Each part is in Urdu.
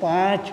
5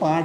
5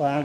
5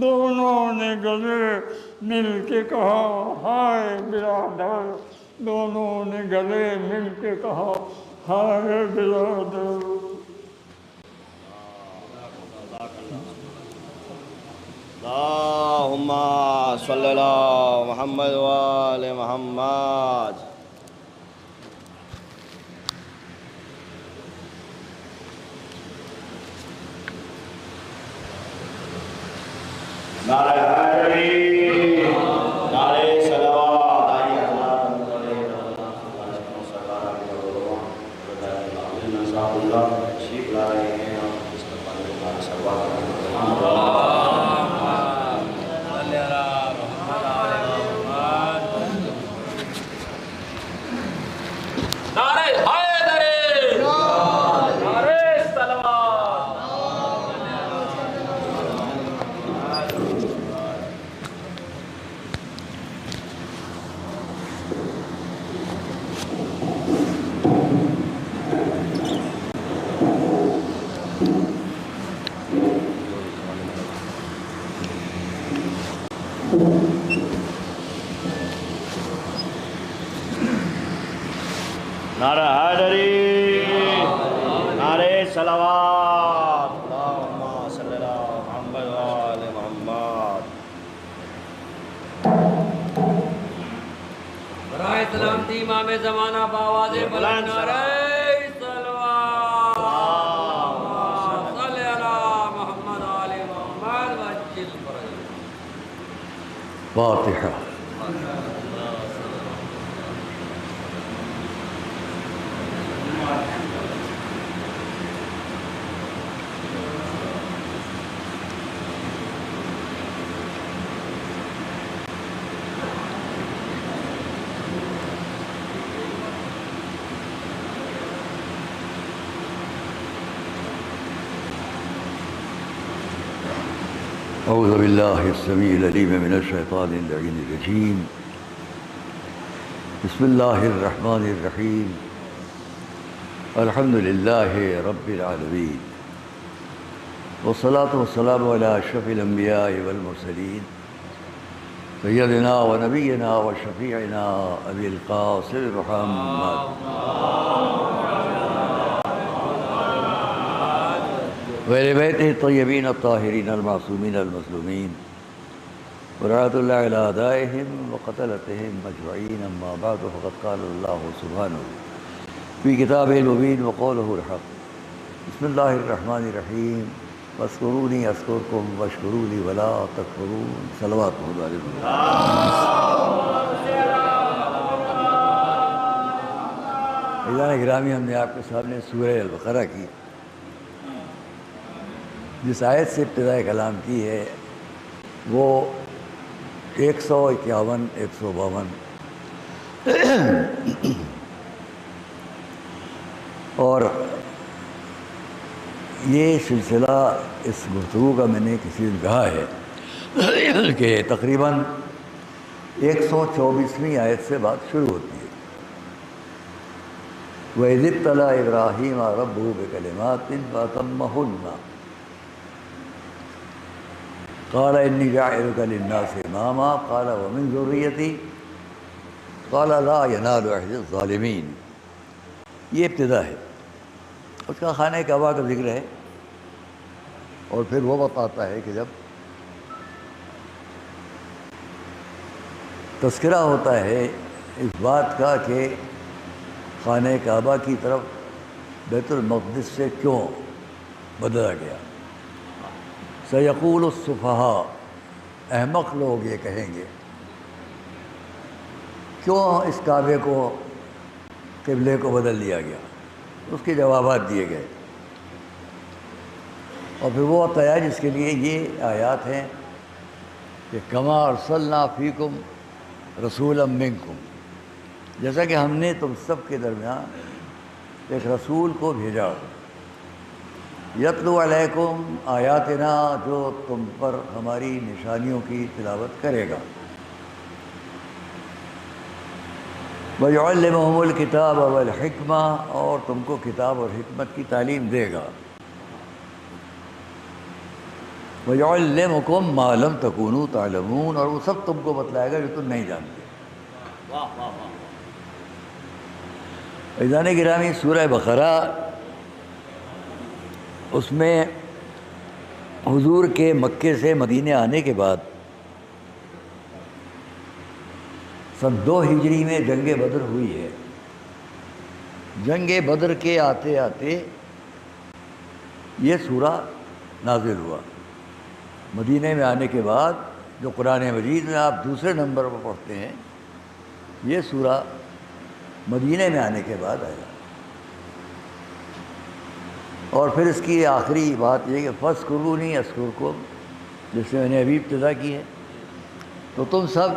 دونوں نے گلے مل کے کہا ہائے برادر، دونوں نے گلے مل کے کہا ہائے برادر۔ اللہم صلی اللہ محمد وآل محمد۔ نعرہ حیدری، نعرہ صلوات، آئیے حضرات اللہ تشریف لا رہے ہیں، ہم اس کا پڑھنے نعرہ صلوات نعرہ حیدری، نعرہ صلوات۔ نعرہ حیدری، نعرہ صلوات، اللہم صلی اللہ محمد وآل محمد۔ برائے سلامتی امام زمانہ بآواز بلند نعرہ صلوات، صلی اللہ محمد آل محمد وجل فرج۔ فاتحہ۔ اعوذ باللہ السمیع العلیم من الشیطان اللعین الرجیم، بسم اللہ الرحمن الرحیم، الحمد للہ رب العالمین، والصلاة والسلام علی اشرف الانبیاء والمرسلین، سیدنا و نبینا و شفیعنا ابی القاسم محمد وآل بیتہ الطیبین الطاہرین المعصومین المظلومین، ورحمۃ اللہ علی اعدائہم وقتلتہم اجمعین، اما بعد فقد قال اللہ سبحانہ فی کتابہ المبین وقولہ الحق۔ بسم اللہ الرحمن الرحیم، واذکرونی اذکرکم واشکروا لی ولا تکفرون، صلوات اللہ علیہ وسلم۔ عزیزان گرامی، ہم نے آپ کے سامنے سورہ البقرہ کی جس آیت سے ابتدائے کلام کی ہے وہ 151 152 اور یہ سلسلہ اس گفتگو کا میں نے کسی دن کہا ہے کہ تقریباً 124ویں آیت سے بات شروع ہوتی ہے۔ وَإِذِ ابْتَلَىٰ إِبْرَاهِيمَ رَبُّهُ بِكَلِمَاتٍ فَأَتَمَّهُنَّ قال انی جاعلک للناس اماما قال ومن ذریتی قال لا ینال عہد الظالمین۔ یہ ابتدا ہے، اس کا خانہ کعبہ کا ذکر ہے، اور پھر وہ وقت آتا ہے کہ جب تذکرہ ہوتا ہے اس بات کا کہ خانہ کعبہ کی طرف بیت المقدس سے کیوں بدلا گیا۔ سیقول السفہاء، احمق لوگ یہ کہیں گے کیوں اس کعبے کو قبلے کو بدل دیا گیا۔ اس کے جوابات دیے گئے، اور پھر وہ وقت آیا جس کے لیے یہ آیات ہیں کہ کما ارسلنا فیکم رسولا منکم، جیسا کہ ہم نے تم سب کے درمیان ایک رسول کو بھیجا، یتلو علیکم آیاتنا، جو تم پر ہماری نشانیوں کی تلاوت کرے گا، وَيُعَلِّمُهُمُ الْكِتَابَ وَالْحِكْمَةَ، اور تم کو کتاب اور حکمت کی تعلیم دے گا، وَيُعَلِّمُكُم مَّا لَمْ تَكُونُوا تَعْلَمُونَ، اور وہ سب تم کو بتلائے گا جو تم نہیں جانتے۔ واہ واہ واہ۔ عزیزان گرامی، سورہ بقرہ اس میں حضور کے مکے سے مدینے آنے کے بعد سن 2 ہجری میں جنگ بدر ہوئی ہے۔ جنگ بدر کے آتے آتے یہ سورہ نازل ہوا۔ مدینے میں آنے کے بعد جو قرآن مجید میں آپ دوسرے نمبر پر پڑھتے ہیں، یہ سورہ مدینے میں آنے کے بعد آیا۔ اور پھر اس کی آخری بات یہ کہ فَاذْكُرُونِي أَذْكُرْكُمْ، جس سے میں نے ابھی ابتدا کی ہے، تو تم سب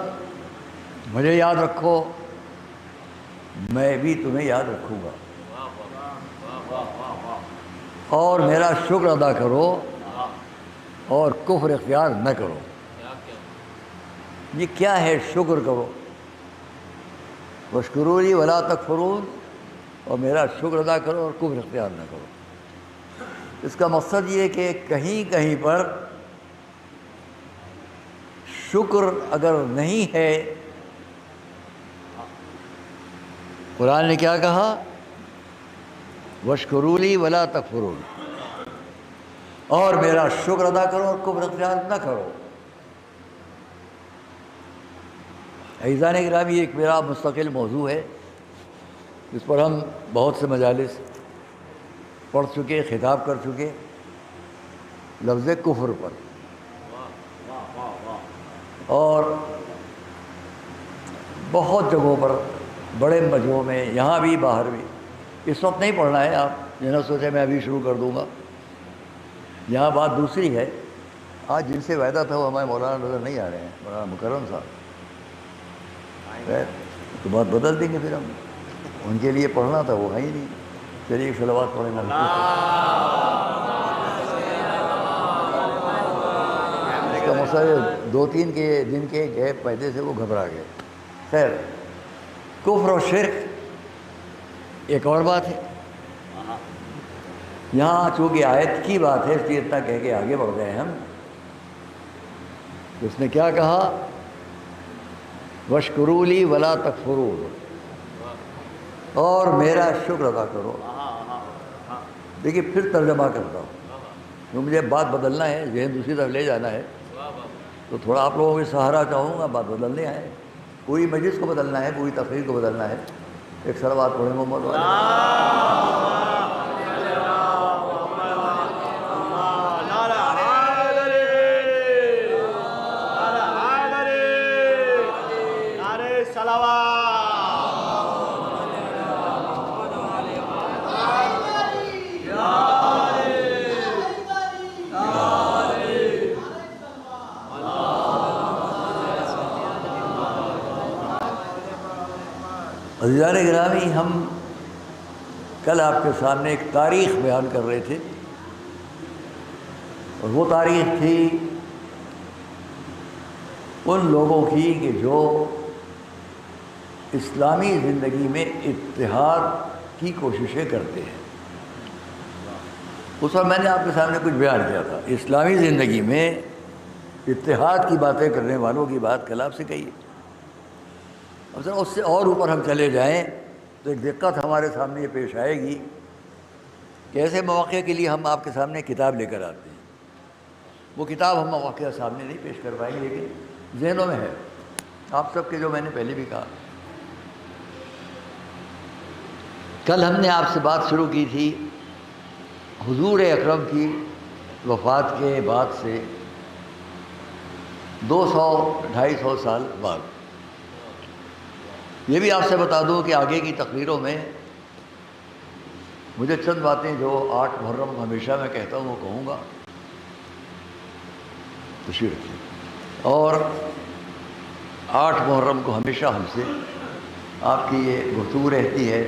مجھے یاد رکھو، میں بھی تمہیں یاد رکھوں گا، اور میرا شکر ادا کرو اور کفر اختیار نہ کرو۔ یہ کیا ہے شکر کرو؟ وَاشْكُرُوا لِي وَلَا تَكْفُرُونَ، اور میرا شکر ادا کرو اور کفر اختیار نہ کرو۔ اس کا مقصد یہ کہ کہیں کہیں پر شکر اگر نہیں ہے، قرآن نے کیا کہا؟ وَاشْكُرُوا لِي وَلَا تَكْفُرُونَ، اور میرا شکر ادا کرو اور کفر اختیار نہ کرو۔ عزیزان گرامی، یہ ایک میرا مستقل موضوع ہے، جس پر ہم بہت سے مجالس پڑھ چکے، خطاب کر چکے، لفظ کفر پر، اور بہت جگہوں پر، بڑے مجموعوں میں، یہاں بھی باہر بھی۔ اس وقت نہیں پڑھنا ہے، آپ یہ نہ سوچیں میں ابھی شروع کر دوں گا، یہاں بات دوسری ہے۔ آج جن سے وعدہ تھا وہ ہمارے مولانا نظر نہیں آ رہے ہیں، مولانا مکرم صاحب، تو بات بدل دیں گے پھر ہم، ان کے لیے پڑھنا تھا، وہ ہے ہی نہیں۔ چلیے صلوات پڑھیں گے۔ اس کا مسئلہ 2-3 کے دن کے گیپ پیدے سے وہ گھبرا گئے۔ خیر، کفر و شرک ایک اور بات ہے۔ یہاں چونکہ آیت کی بات ہے، اس لیے اتنا کہہ کے آگے بڑھ گئے ہم۔ اس نے کیا کہا؟ وَاشْكُرُوا لِي وَلَا تَكْفُرُونَ، اور میرا شکر ادا کرو۔ دیکھیے پھر ترجمہ کرتا ہوں، کیونکہ مجھے بات بدلنا ہے، ذہن دوسری طرف لے جانا ہے، تو تھوڑا آپ لوگوں کے سہارا چاہوں گا، بات بدلنے آئے، پوری مجلس کو بدلنا ہے، پوری تقریر کو بدلنا ہے۔ ایک صلوات پڑھیں محمد والے۔ عزیزان گرامی، ہم کل آپ کے سامنے ایک تاریخ بیان کر رہے تھے، اور وہ تاریخ تھی ان لوگوں کی کہ جو اسلامی زندگی میں اتحاد کی کوششیں کرتے ہیں۔ اس وقت میں نے آپ کے سامنے کچھ بیان کیا تھا، اسلامی زندگی میں اتحاد کی باتیں کرنے والوں کی بات کل آپ سے کہی ہے۔ اب ذرا اس سے اور اوپر ہم چلے جائیں تو ایک دقت ہمارے سامنے یہ پیش آئے گی کہ ایسے مواقع کے لیے ہم آپ کے سامنے کتاب لے کر آتے ہیں، وہ کتاب ہم مواقع سامنے نہیں پیش کر پائیں گے، لیکن ذہنوں میں ہے آپ سب کے، جو میں نے پہلے بھی کہا۔ کل ہم نے آپ سے بات شروع کی تھی حضور اکرم کی وفات کے بعد سے 200-250 سال بعد۔ یہ بھی آپ سے بتا دوں کہ آگے کی تقریروں میں مجھے چند باتیں جو 8 محرم ہمیشہ میں کہتا ہوں وہ کہوں گا، تشریف رکھیے۔ اور 8 محرم کو ہمیشہ ہم سے آپ کی یہ گفتگو رہتی ہے،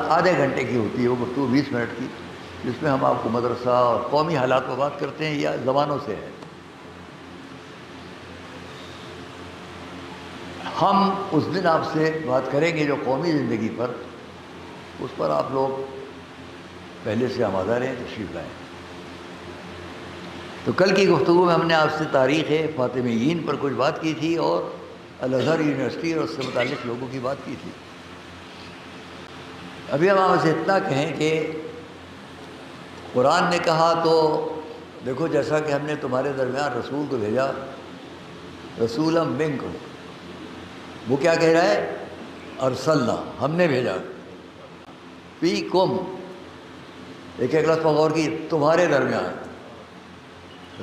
آدھے گھنٹے کی ہوتی ہے وہ گفتگو، 20 منٹ کی، جس میں ہم آپ کو مدرسہ اور قومی حالات پر بات کرتے ہیں یا زبانوں سے ہے۔ ہم اس دن آپ سے بات کریں گے جو قومی زندگی پر، اس پر آپ لوگ پہلے سے آمادہ رہیں، تشریف لائیں۔ تو کل کی گفتگو میں ہم نے آپ سے تاریخ فاطمیین پر کچھ بات کی تھی اور الازہر یونیورسٹی اور اس سے متعلق لوگوں کی بات کی تھی۔ ابھی ہم آپ سے اتنا کہیں کہ قرآن نے کہا تو دیکھو جیسا کہ ہم نے تمہارے درمیان رسول کو بھیجا، رسولا منکم، وہ کیا کہہ رہا ہے؟ ارسلنا، ہم نے بھیجا، فیکم، ایک لفظ پر غور کی، تمہارے درمیان،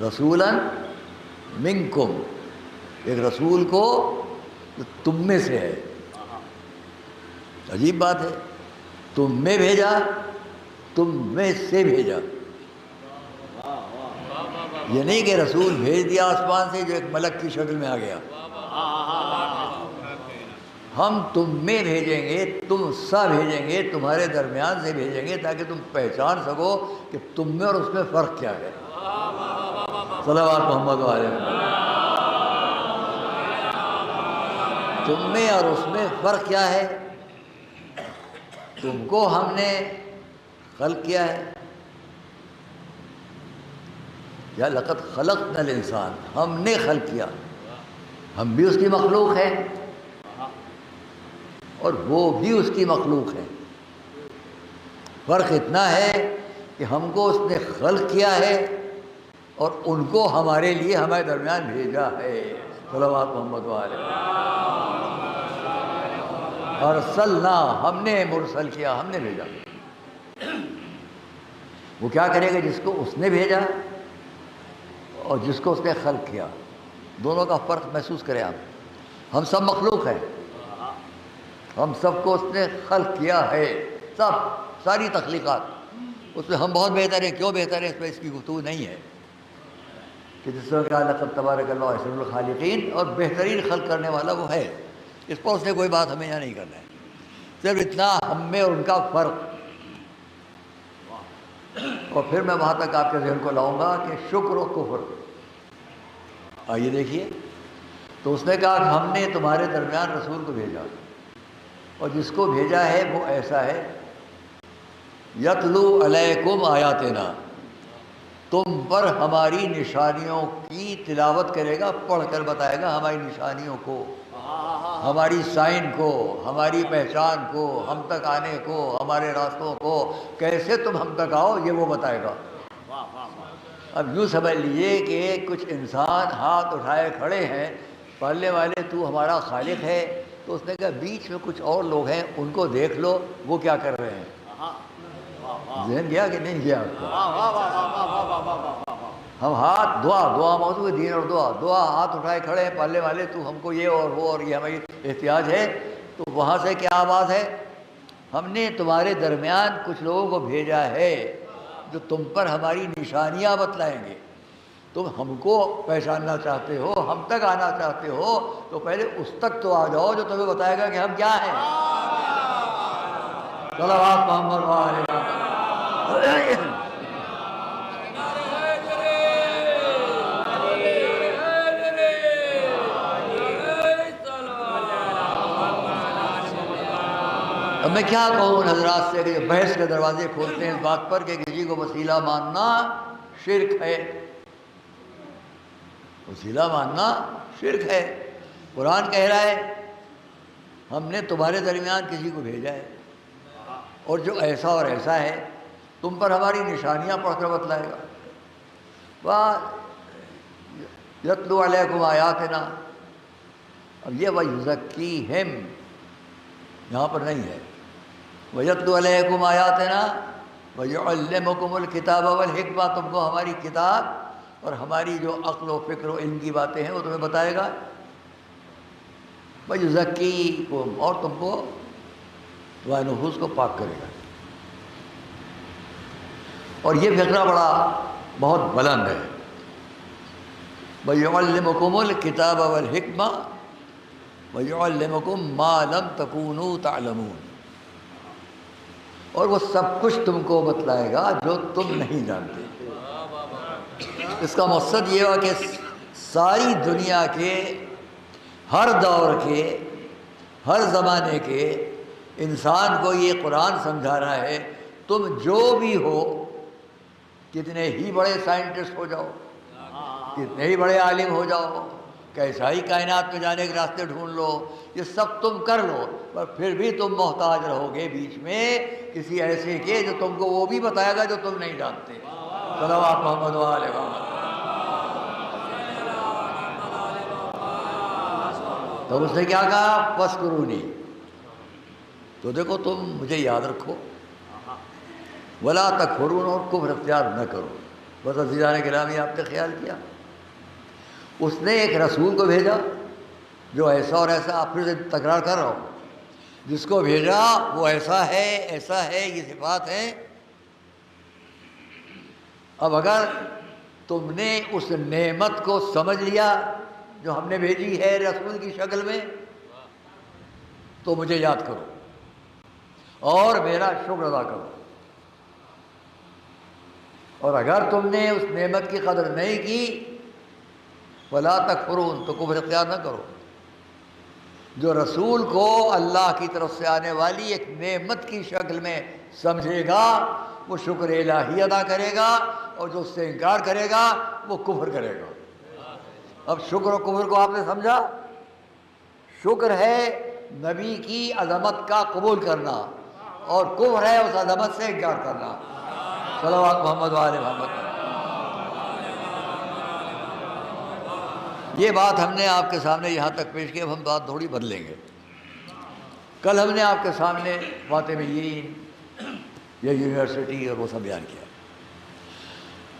رسولا منکم، ایک رسول کو جو تم میں سے ہے۔ عجیب بات ہے، تم میں بھیجا، تم میں سے بھیجا۔ یہ نہیں کہ رسول بھیج دیا آسمان سے جو ایک ملک کی شکل میں آ گیا۔ ہم تم میں بھیجیں گے، تم سا بھیجیں گے، تمہارے درمیان سے بھیجیں گے تاکہ تم پہچان سکو کہ تم میں اور اس میں فرق کیا ہے۔ صلوات محمد علیہ وسلم۔ تم میں اور اس میں فرق کیا ہے؟ تم کو ہم نے خلق کیا ہے، یا لقد خلقنا الانسان، ہم نے خلق کیا، ہم بھی اس کی مخلوق ہیں اور وہ بھی اس کی مخلوق ہے۔ فرق اتنا ہے کہ ہم کو اس نے خلق کیا ہے اور ان کو ہمارے لیے ہمارے درمیان بھیجا ہے۔ صلوات محمد علیہ۔ ارسلنا، ہم نے مرسل کیا، ہم نے بھیجا۔ وہ کیا کرے گا؟ جس کو اس نے بھیجا اور جس کو اس نے خلق کیا، دونوں کا فرق محسوس کریں آپ۔ ہم سب مخلوق ہیں، ہم سب کو اس نے خلق کیا ہے، سب، ساری تخلیقات۔ اس میں ہم بہت بہتر ہیں۔ کیوں بہتر ہیں؟ اس میں اس کی گفتگو نہیں ہے کہ جس طرح کہ لقد تبارک اللہ احسن الخالقین، اور بہترین خلق کرنے والا وہ ہے، اس پر اس نے کوئی بات ہمیں یہاں نہیں کرنا ہے۔ صرف اتنا ہم میں اور ان کا فرق۔ اور پھر میں وہاں تک آپ کے ذہن کو لاؤں گا کہ شکر و کفر۔ آئیے دیکھیے، تو اس نے کہا کہ ہم نے تمہارے درمیان رسول کو بھیجا، اور جس کو بھیجا ہے وہ ایسا ہے، یتلو علیکم آیاتنا، تم پر ہماری نشانیوں کی تلاوت کرے گا، پڑھ کر بتائے گا ہماری نشانیوں کو، ہماری سائن کو، ہماری پہچان کو، ہم تک آنے کو، ہمارے راستوں کو، کیسے تم ہم تک آؤ یہ وہ بتائے گا۔ اب یوں سمجھ لیجیے کہ کچھ انسان ہاتھ اٹھائے کھڑے ہیں، پالنے والے تو ہمارا خالق ہے، تو اس نے کہا بیچ میں کچھ اور لوگ ہیں، ان کو دیکھ لو وہ کیا کر رہے ہیں۔ ذہن گیا کہ نہیں گیا آپ کو؟ ہم ہاتھ دعا موضوع دین اور دعا ہاتھ اٹھائے کھڑے ہیں، پالنے والے تو ہم کو یہ اور وہ اور یہ ہماری احتیاج ہے۔ تو وہاں سے کیا آواز ہے؟ ہم نے تمہارے درمیان کچھ لوگوں کو بھیجا ہے جو تم پر ہماری نشانیاں بتلائیں گے۔ تم ہم کو پہچاننا چاہتے ہو، ہم تک آنا چاہتے ہو، تو پہلے اس تک تو آ جاؤ جو تمہیں بتائے گا کہ ہم کیا ہیں۔ صلوات محمد علیہ وسلم۔ اب میں کیا کہوں ان حضرات سے کہ بحث کے دروازے کھولتے ہیں اس بات پر کہ کسی کو وسیلہ ماننا شرک ہے۔ وسیلہ ماننا شرک ہے۔ قرآن کہہ رہا ہے ہم نے تمہارے درمیان کسی کو بھیجا ہے، اور جو ایسا اور ایسا ہے تم پر ہماری نشانیاں پڑھ کر بتلائے گا۔ یتلو علیکم آیاتنا، اب یہ وَیُزَکِّیہِم یہاں پر نہیں ہے، وَیَتْلُو عَلَیْکُمْ آیاتنا وَیُعَلِّمُکُمُ الْکِتَابَ وَالْحِکْمَہ، تم کو ہماری کتاب اور ہماری جو عقل و فکر و علم کی باتیں ہیں وہ تمہیں بتائے گا۔ وَیُزَکِّیکُم، اور تم کو تمہارے نفوس کو پاک کرے گا۔ اور یہ فقرہ بہت بلند ہے۔ وَیُعَلِّمُکُمُ الْکِتَابَ وَالْحِکْمَہ وَیُعَلِّمُکُم مَّا لَمْ تَکُونُوا تَعْلَمُونَ، اور وہ سب کچھ تم کو بتلائے گا جو تم نہیں جانتے۔ اس کا مقصد یہ ہوا کہ ساری دنیا کے ہر دور کے ہر زمانے کے انسان کو یہ قرآن سمجھا رہا ہے تم جو بھی ہو، کتنے ہی بڑے سائنٹسٹ ہو جاؤ، کتنے ہی بڑے عالم ہو جاؤ، کیسا ہی کائنات میں جانے کے راستے ڈھونڈ لو، یہ سب تم کر لو، پر پھر بھی تم محتاج رہو گے بیچ میں کسی ایسے کے جو تم کو وہ بھی بتائے گا جو تم نہیں جانتے۔ صلوات محمد و آل محمد۔ تو اس نے کیا کہا؟ فاذکرونی، تو دیکھو تم مجھے یاد رکھو، ولا تکفرون، اور کفر اختیار نہ کرو۔ بس عزیزان گرامی، آپ نے خیال کیا اس نے ایک رسول کو بھیجا جو ایسا اور ایسا، آپ پھر سے تکرار کر رہا ہوں، جس کو بھیجا وہ ایسا ہے، یہ صفات ہیں۔ اب اگر تم نے اس نعمت کو سمجھ لیا جو ہم نے بھیجی ہے رسول کی شکل میں، تو مجھے یاد کرو اور میرا شکر ادا کرو، اور اگر تم نے اس نعمت کی قدر نہیں کی، ولا تکفرون، تو کفر اختیار نہ کرو۔ جو رسول کو اللہ کی طرف سے آنے والی ایک نعمت کی شکل میں سمجھے گا وہ شکر الہی ادا کرے گا، اور جو اس سے انکار کرے گا وہ کفر کرے گا۔ اب شکر و کفر کو آپ نے سمجھا؟ شکر ہے نبی کی عظمت کا قبول کرنا، اور کفر ہے اس عظمت سے انکار کرنا۔ صلوات محمد و آل محمد۔ یہ بات ہم نے آپ کے سامنے یہاں تک پیش کی، اب ہم بات تھوڑی بدلیں گے۔ کل ہم نے آپ کے سامنے فاطمیین یا یونیورسٹی اور وہ سب بیان کیا۔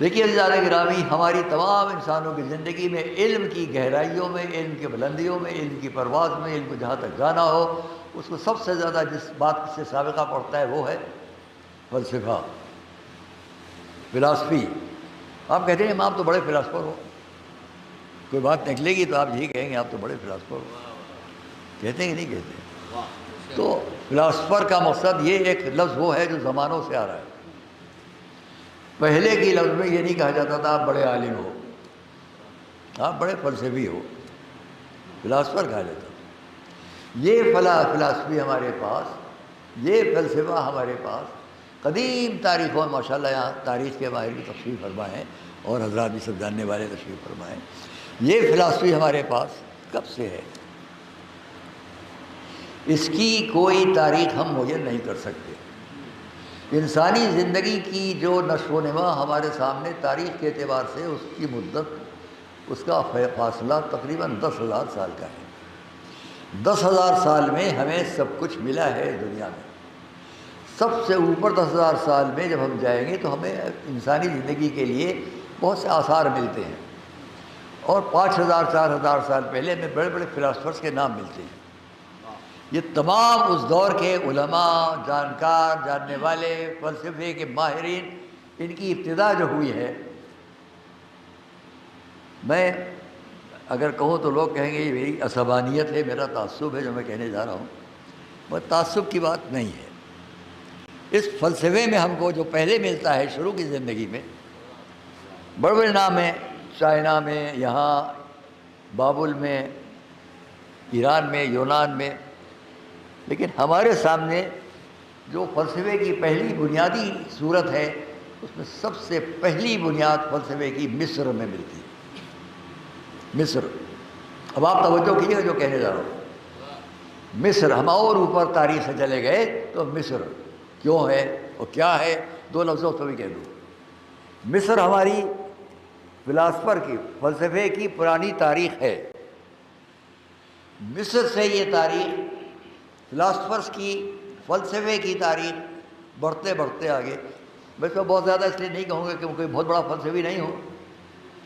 دیکھیے عزیزان گرامی، ہماری تمام انسانوں کی زندگی میں علم کی گہرائیوں میں، علم کی بلندیوں میں، علم کی پرواز میں، علم کو جہاں تک جانا ہو، اس کو سب سے زیادہ جس بات سے سابقہ پڑتا ہے وہ ہے فلسفہ، فلاسفی۔ آپ کہتے ہیں امام تو بڑے فلاسفر ہو، کوئی بات نکلے گی تو آپ یہی کہیں گے آپ تو بڑے فلاسفر ہو، کہتے ہیں کہ نہیں کہتے؟ تو فلاسفر کا مقصد یہ ایک لفظ وہ ہے جو زمانوں سے آ رہا ہے۔ پہلے کی لفظ میں یہ نہیں کہا جاتا تھا آپ بڑے عالم ہو، آپ بڑے فلسفی ہو، فلاسفر کہا جاتا تھا۔ یہ فلاسفی ہمارے پاس، یہ فلسفہ ہمارے پاس قدیم تاریخوں میں، ماشاءاللہ یہاں تاریخ کے ماہر بھی تشریف فرما ہیں اور حضرات بھی سب جاننے والے تشریف فرما ہیں۔ یہ فلاسفی ہمارے پاس کب سے ہے، اس کی کوئی تاریخ ہم معین نہیں کر سکتے۔ انسانی زندگی کی جو نشو و نما ہمارے سامنے تاریخ کے اعتبار سے اس کی مدت، اس کا فاصلہ تقریباً 10,000 سال کا ہے۔ 10,000 سال میں ہمیں سب کچھ ملا ہے دنیا میں۔ سب سے اوپر 10,000 سال میں جب ہم جائیں گے تو ہمیں انسانی زندگی کے لیے بہت سے آثار ملتے ہیں، اور 5,000 4,000 سال پہلے ہمیں بڑے بڑے فلاسفرز کے نام ملتے ہیں۔ یہ تمام اس دور کے علماء، جانکار، جاننے والے، فلسفے کے ماہرین، ان کی ابتدا جو ہوئی ہے، میں اگر کہوں تو لوگ کہیں گے یہ میری عصبانیت ہے، میرا تعصب ہے جو میں کہنے جا رہا ہوں، مگر تعصب کی بات نہیں ہے۔ اس فلسفے میں ہم کو جو پہلے ملتا ہے شروع کی زندگی میں، بڑے بڑے نام ہیں، چائنا میں، یہاں بابل میں، ایران میں، یونان میں، لیکن ہمارے سامنے جو فلسفے کی پہلی بنیادی صورت ہے، اس میں سب سے پہلی بنیاد فلسفے کی مصر میں ملتی ہے۔ مصر، اب آپ توجہ کیجیے گا جو کہنے جا رہا ہوں۔ مصر، ہم اور اوپر تاریخ سے چلے گئے تو مصر کیوں ہے اور کیا ہے، دو لفظوں سے بھی کہہ دوں۔ مصر ہماری فلاسفر کی، فلسفے کی پرانی تاریخ ہے۔ مصر سے یہ تاریخ، فلاسفرز کی، فلسفے کی تاریخ بڑھتے بڑھتے آگے، میں تو بہت زیادہ اس لیے نہیں کہوں گا کہ کوئی بہت بڑا فلسفی نہیں ہوں،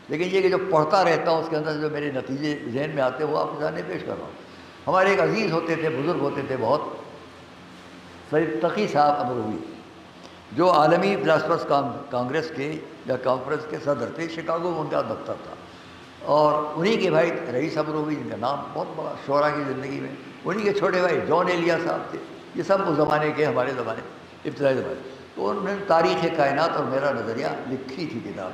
لیکن یہ کہ جو پڑھتا رہتا ہوں اس کے اندر جو میرے نتیجے ذہن میں آتے ہیں وہ آپ کے سامنے پیش کر رہا ہوں۔ ہمارے ایک عزیز ہوتے تھے، بزرگ ہوتے تھے بہت، سید تقی صاحب امروہی، جو عالمی فلاسفرز کانگریس کے یا کانفرنس کے صدر تھے، شکاگو میں ان کا دفتر تھا، اور انہی کے بھائی رئیس امروہی، جن کا نام بہت بڑا شعراء کی زندگی میں، انہی کے چھوٹے بھائی جان ایلیا صاحب تھے۔ یہ سب اس زمانے کے، ہمارے زمانے، ابتدائی زمانے۔ تو انہوں نے تاریخ کائنات اور میرا نظریہ لکھی تھی کتاب،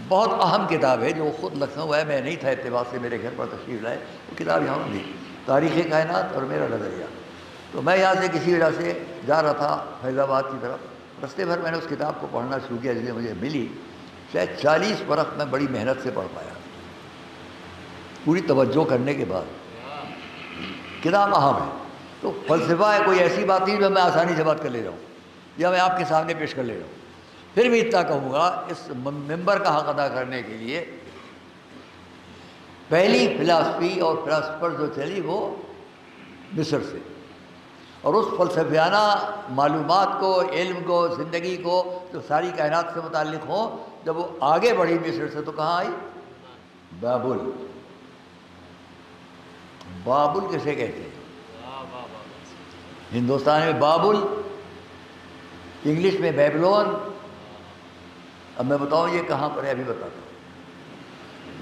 بہت اہم کتاب ہے، جو خود لکھنؤ ہے، میں نہیں تھا اتفاق سے، میرے گھر پر تشریف لائے، وہ کتاب یہاں دی، تاریخ کائنات اور میرا نظریہ۔ تو میں یہاں سے کسی وجہ سے جا رہا تھا فیض آباد کی طرف، رستے بھر میں نے اس کتاب کو پڑھنا شروع کیا، جس میں مجھے ملی شاید 40 برس میں بڑی محنت سے پڑھ پایا، پوری توجہ کرنے کے بعد۔ کتاب اہم ہے، تو فلسفہ ہے کوئی ایسی بات نہیں جو میں آسانی سے بات کر لے رہا ہوں یا میں آپ کے سامنے پیش کر لے رہا ہوں۔ پھر بھی اتنا کہوں گا، اس ممبر کا حق ادا کرنے کے لیے پہلی فلسفی اور فلسفر جو چلی وہ مصر سے، اور اس فلسفیانہ معلومات کو، علم کو، زندگی کو جو ساری کائنات سے متعلق ہوں، جب وہ آگے بڑھی مصر سے تو کہاں آئی؟ بابل۔ بابل کسے کہتے ہیں؟ ہندوستان میں بابل، انگلش میں بیبلون۔ اب میں بتاؤں یہ کہاں پر ہے، ابھی بتاتا ہوں۔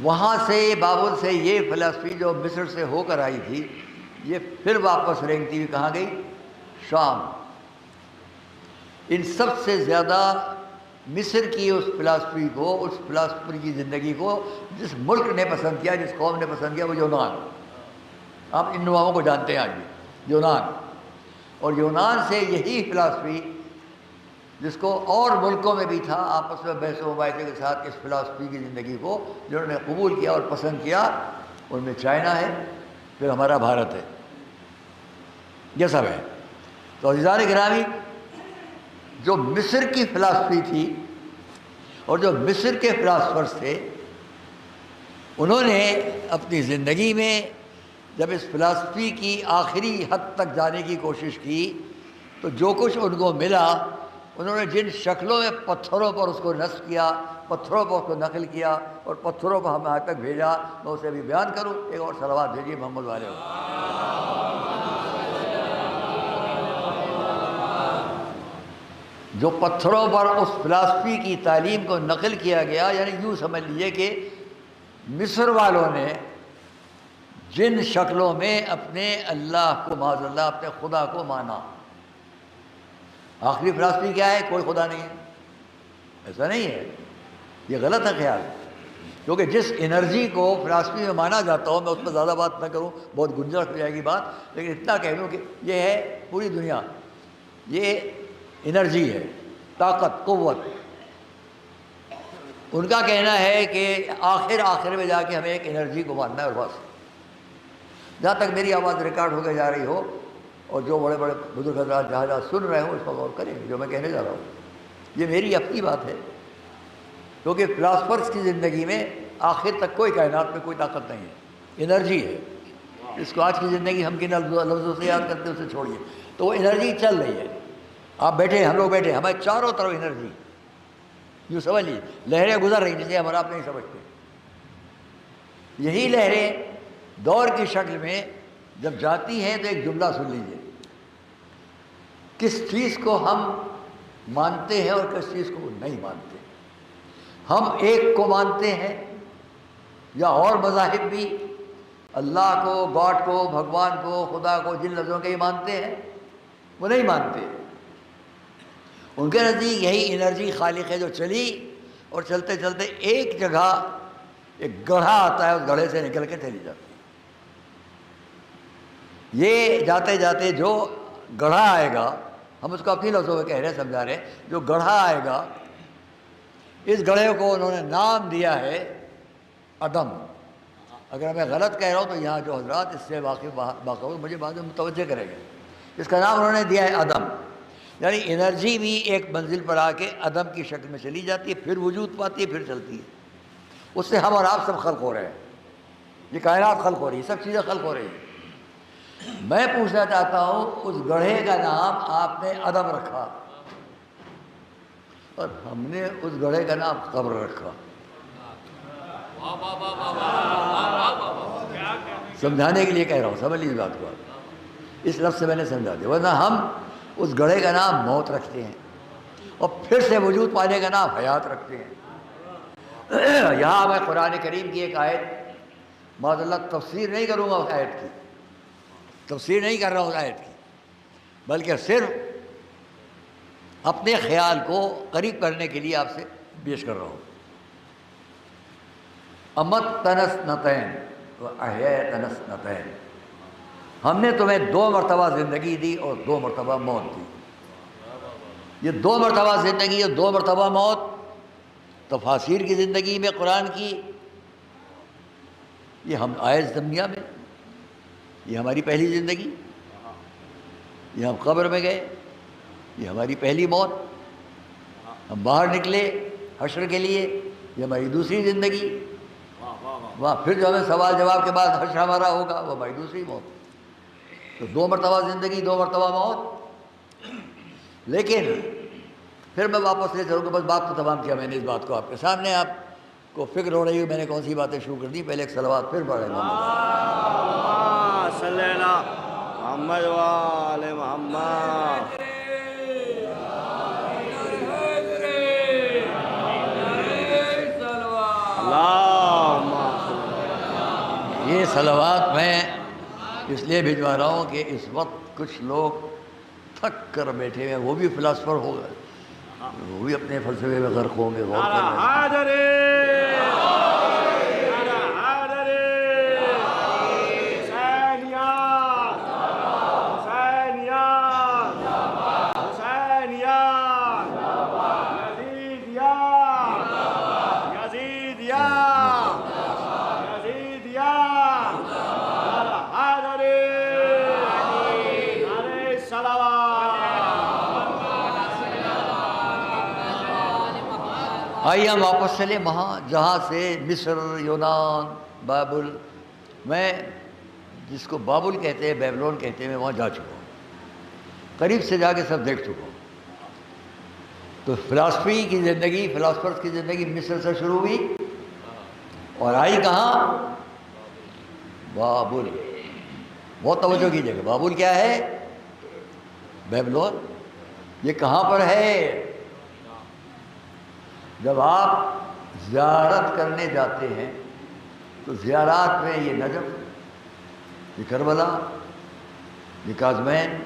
وہاں سے بابل سے یہ فلسفی جو مصر سے ہو کر آئی تھی، یہ پھر واپس رینگتی ہوئی کہاں گئی؟ شام۔ ان سب سے زیادہ مصر کی اس فلسفی کو، اس فلسفی کی زندگی کو جس ملک نے پسند کیا، جس قوم نے پسند کیا، وہ یونان۔ آپ ان ناموں کو جانتے ہیں آج بھی، یونان۔ اور یونان سے یہی فلسفی، جس کو اور ملکوں میں بھی تھا آپس میں بحث و مباحثے کے ساتھ اس فلسفی کی زندگی کو جنہوں نے قبول کیا اور پسند کیا، ان میں چائنا ہے، پھر ہمارا بھارت ہے، یہ سب ہے۔ تو عزیزان گرامی، جو مصر کی فلسفی تھی اور جو مصر کے فلاسفرز تھے، انہوں نے اپنی زندگی میں جب اس فلسفی کی آخری حد تک جانے کی کوشش کی تو جو کچھ ان کو ملا، انہوں نے جن شکلوں میں پتھروں پر اس کو نصب کیا، پتھروں پر اس کو نقل کیا اور پتھروں پر ہمیں آج تک بھیجا، میں اسے بھی بیان کروں۔ ایک اور صلوات بھیجیے محمد والے۔ جو پتھروں پر اس فلسفی کی تعلیم کو نقل کیا گیا، یعنی یوں سمجھ لیجئے کہ مصر والوں نے جن شکلوں میں اپنے اللہ کو، معاذ اللہ اپنے خدا کو مانا۔ آخری فلسفی کیا ہے؟ کوئی خدا نہیں ہے، ایسا نہیں ہے، یہ غلط ہے خیال، کیونکہ جس انرجی کو فلسفی میں مانا جاتا ہو، میں اس پر زیادہ بات نہ کروں، بہت گنجائش ہو جائے گی بات، لیکن اتنا کہہ دوں کہ یہ ہے پوری دنیا، یہ انرجی ہے، طاقت، قوت۔ ان کا کہنا ہے کہ آخر میں جا کے ہمیں ایک انرجی کو ماننا ہے، اور بس۔ جہاں تک میری آواز ریکارڈ ہو کے جا رہی ہو اور جو بڑے بڑے بزرگ حضرات جہاں سن رہے ہوں، اس پر غور کریں جو میں کہنے جا رہا ہوں۔ یہ میری اپنی بات ہے، کیونکہ فلاسفرز کی زندگی میں آخر تک کوئی کائنات میں کوئی طاقت نہیں ہے، انرجی ہے۔ اس کو آج کی زندگی ہم کن لفظوں سے یاد کرتے ہیں، اسے چھوڑیے، تو وہ انرجی چل رہی ہے۔ آپ بیٹھے، ہم لوگ بیٹھے، ہمارے چاروں طرف انرجی، یوں سمجھ لیجیے لہریں گزر رہی جسے ہم آپ نہیں سمجھتے۔ یہی لہریں دور کی شکل میں جب جاتی ہیں تو ایک جملہ سن لیجیے، کس چیز کو ہم مانتے ہیں اور کس چیز کو نہیں مانتے۔ ہم ایک کو مانتے ہیں یا اور مذاہب بھی اللہ کو، گاڈ کو، بھگوان کو، خدا کو جن لفظوں کے یہ مانتے ہیں، وہ نہیں مانتے۔ ان کے نزدیک یہی انرجی خالق ہے جو چلی اور چلتے چلتے ایک جگہ ایک گڑھا آتا ہے، اس گڑھے سے نکل کے چلی جاتی ہے۔ یہ جاتے جاتے جو گڑھا آئے گا، ہم اس کو اپنی لفظوں میں کہہ رہے ہیں، سمجھا رہے ہیں، جو گڑھا آئے گا، اس گڑھے کو انہوں نے نام دیا ہے عدم۔ اگر میں غلط کہہ رہا ہوں تو یہاں جو حضرات اس سے واقف مجھے بعد میں متوجہ کریں گے۔ اس کا نام انہوں نے دیا ہے عدم، یعنی انرجی بھی ایک منزل پر آ کے عدم کی شکل میں چلی جاتی ہے، پھر وجود پاتی ہے، پھر چلتی ہے۔ اس سے ہم اور آپ سب خلق ہو رہے ہیں، یہ کائنات خلق ہو رہی ہے، سب چیزیں خلق ہو رہی ہیں۔ میں پوچھنا چاہتا ہوں، اس گڑھے کا نام آپ نے عدم رکھا اور ہم نے اس گڑھے کا نام قبر رکھا۔ سمجھانے کے لیے کہہ رہا ہوں، سمجھ لیجیے بات کو، اس لفظ سے میں نے سمجھا دیا۔ ورنہ ہم اس گڑھے کا نام موت رکھتے ہیں اور پھر سے وجود پانے کا نام حیات رکھتے ہیں۔ یہاں میں قرآن کریم کی ایک آیت، معاذ اللہ تفسیر نہیں کروں گا اس آیت کی، تفسیر نہیں کر رہا ہوں اس آیت کی، بلکہ صرف اپنے خیال کو قریب کرنے کے لیے آپ سے پیش کر رہا ہوں۔ امت تنسنتین وأحییتنسنتین، ہم نے تمہیں 2 مرتبہ زندگی دی اور 2 مرتبہ موت دی۔ یہ 2 مرتبہ زندگی اور 2 مرتبہ موت تفاسیر کی زندگی میں قرآن کی، یہ ہم آئے دنیا میں، یہ ہماری پہلی زندگی، یہ ہم قبر میں گئے، یہ ہماری پہلی موت، ہم باہر نکلے حشر کے لیے، یہ ہماری دوسری زندگی، وہاں پھر جو ہمیں سوال جواب کے بعد حشر ہمارا ہوگا وہ ہماری دوسری موت۔ تو 2 مرتبہ زندگی، 2 مرتبہ موت۔ لیکن پھر میں واپس لے چلوں گا، بس بات تو تمام کیا میں نے اس بات کو آپ کے سامنے، آپ کو فکر ہو رہی ہے میں نے کون سی باتیں شروع کر دی۔ پہلے ایک صلوات پھر پڑھیں صلی اللہ محمد وآل محمد۔ یہ صلوات میں اس لیے بھجوا رہا ہوں کہ اس وقت کچھ لوگ تھک کر بیٹھے ہوئے ہیں، وہ بھی فلاسفر ہو گئے، وہ بھی اپنے فلسفے میں غرق ہوں گے، غور کر رہے ہیں۔ آئیے ہم واپس چلیں وہاں جہاں سے مصر، یونان، بابل، میں جس کو بابل کہتے ہیں، بیبلون کہتے ہیں، میں وہاں جا چکا ہوں، قریب سے جا کے سب دیکھ چکا ہوں۔ تو فلاسفی کی زندگی، فلاسفرز کی زندگی مصر سے شروع ہوئی اور آئی کہاں؟ بابل۔ بہت توجہ کیجیے گا، بابل کیا ہے؟ بیبلون۔ یہ کہاں پر ہے؟ جب آپ زیارت کرنے جاتے ہیں تو زیارات میں یہ نجف، یہ کربلا، یہ کاظمین،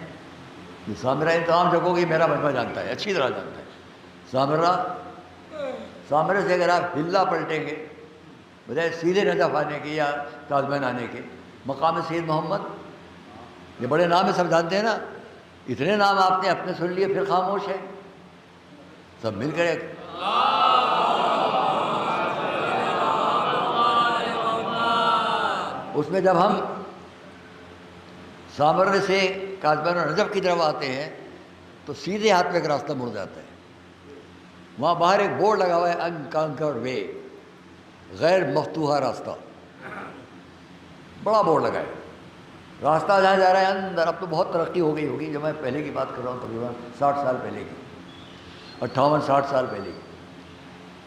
یہ سامرہ، ان تمام جگہوں کی میرا مجمع جانتا ہے، اچھی طرح جانتا ہے۔ سامرہ سے اگر آپ ہلا پلٹیں گے بجائے سیدھے نجف آنے کے یا کاظمین آنے کے، مقام سید محمد، یہ بڑے نام ہے، سب جانتے ہیں نا، اتنے نام آپ نے اپنے سن لیے پھر خاموش ہے، سب مل کر ایک اس میں جب ہم سامرہ سے کاظمین اور نجف کی طرف آتے ہیں تو سیدھے ہاتھ میں ایک راستہ مڑ جاتا ہے، وہاں باہر ایک بورڈ لگا ہوا ہے انکانکرڈ وے، غیر مفتوحہ راستہ، بڑا بورڈ لگا ہے، راستہ جہاں جا رہا ہے اندر۔ اب تو بہت ترقی ہو گئی ہوگی، جب میں پہلے کی بات کر رہا ہوں تقریباً 60 سال پہلے کی، 58-60 سال پہلے کی۔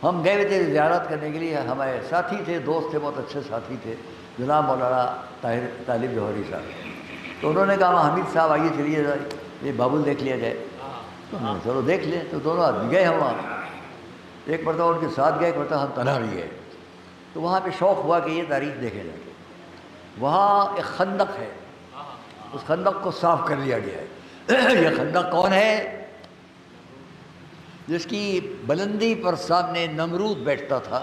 ہم گئے ہوئے تھے زیارت کرنے کے لیے، ہمارے ساتھی تھے، دوست تھے، بہت اچھے ساتھی تھے، جناب مولانا طالب جوہری صاحب۔ تو انہوں نے کہا حمید صاحب آئیے چلیے یہ بابل دیکھ لیا جائے، تو چلو دیکھ لیں۔ تو دونوں آدمی گئے ہم وہاں، ایک مرتبہ ان کے ساتھ گئے، ایک مرتبہ ہم تنہا بھی گئے۔ تو وہاں پہ شوق ہوا کہ یہ تاریخ دیکھے جا کے۔ وہاں ایک خندق ہے، اس خندق کو صاف کر لیا گیا ہے۔ یہ خندق کون ہے؟ جس کی بلندی پر سامنے نمرود بیٹھتا تھا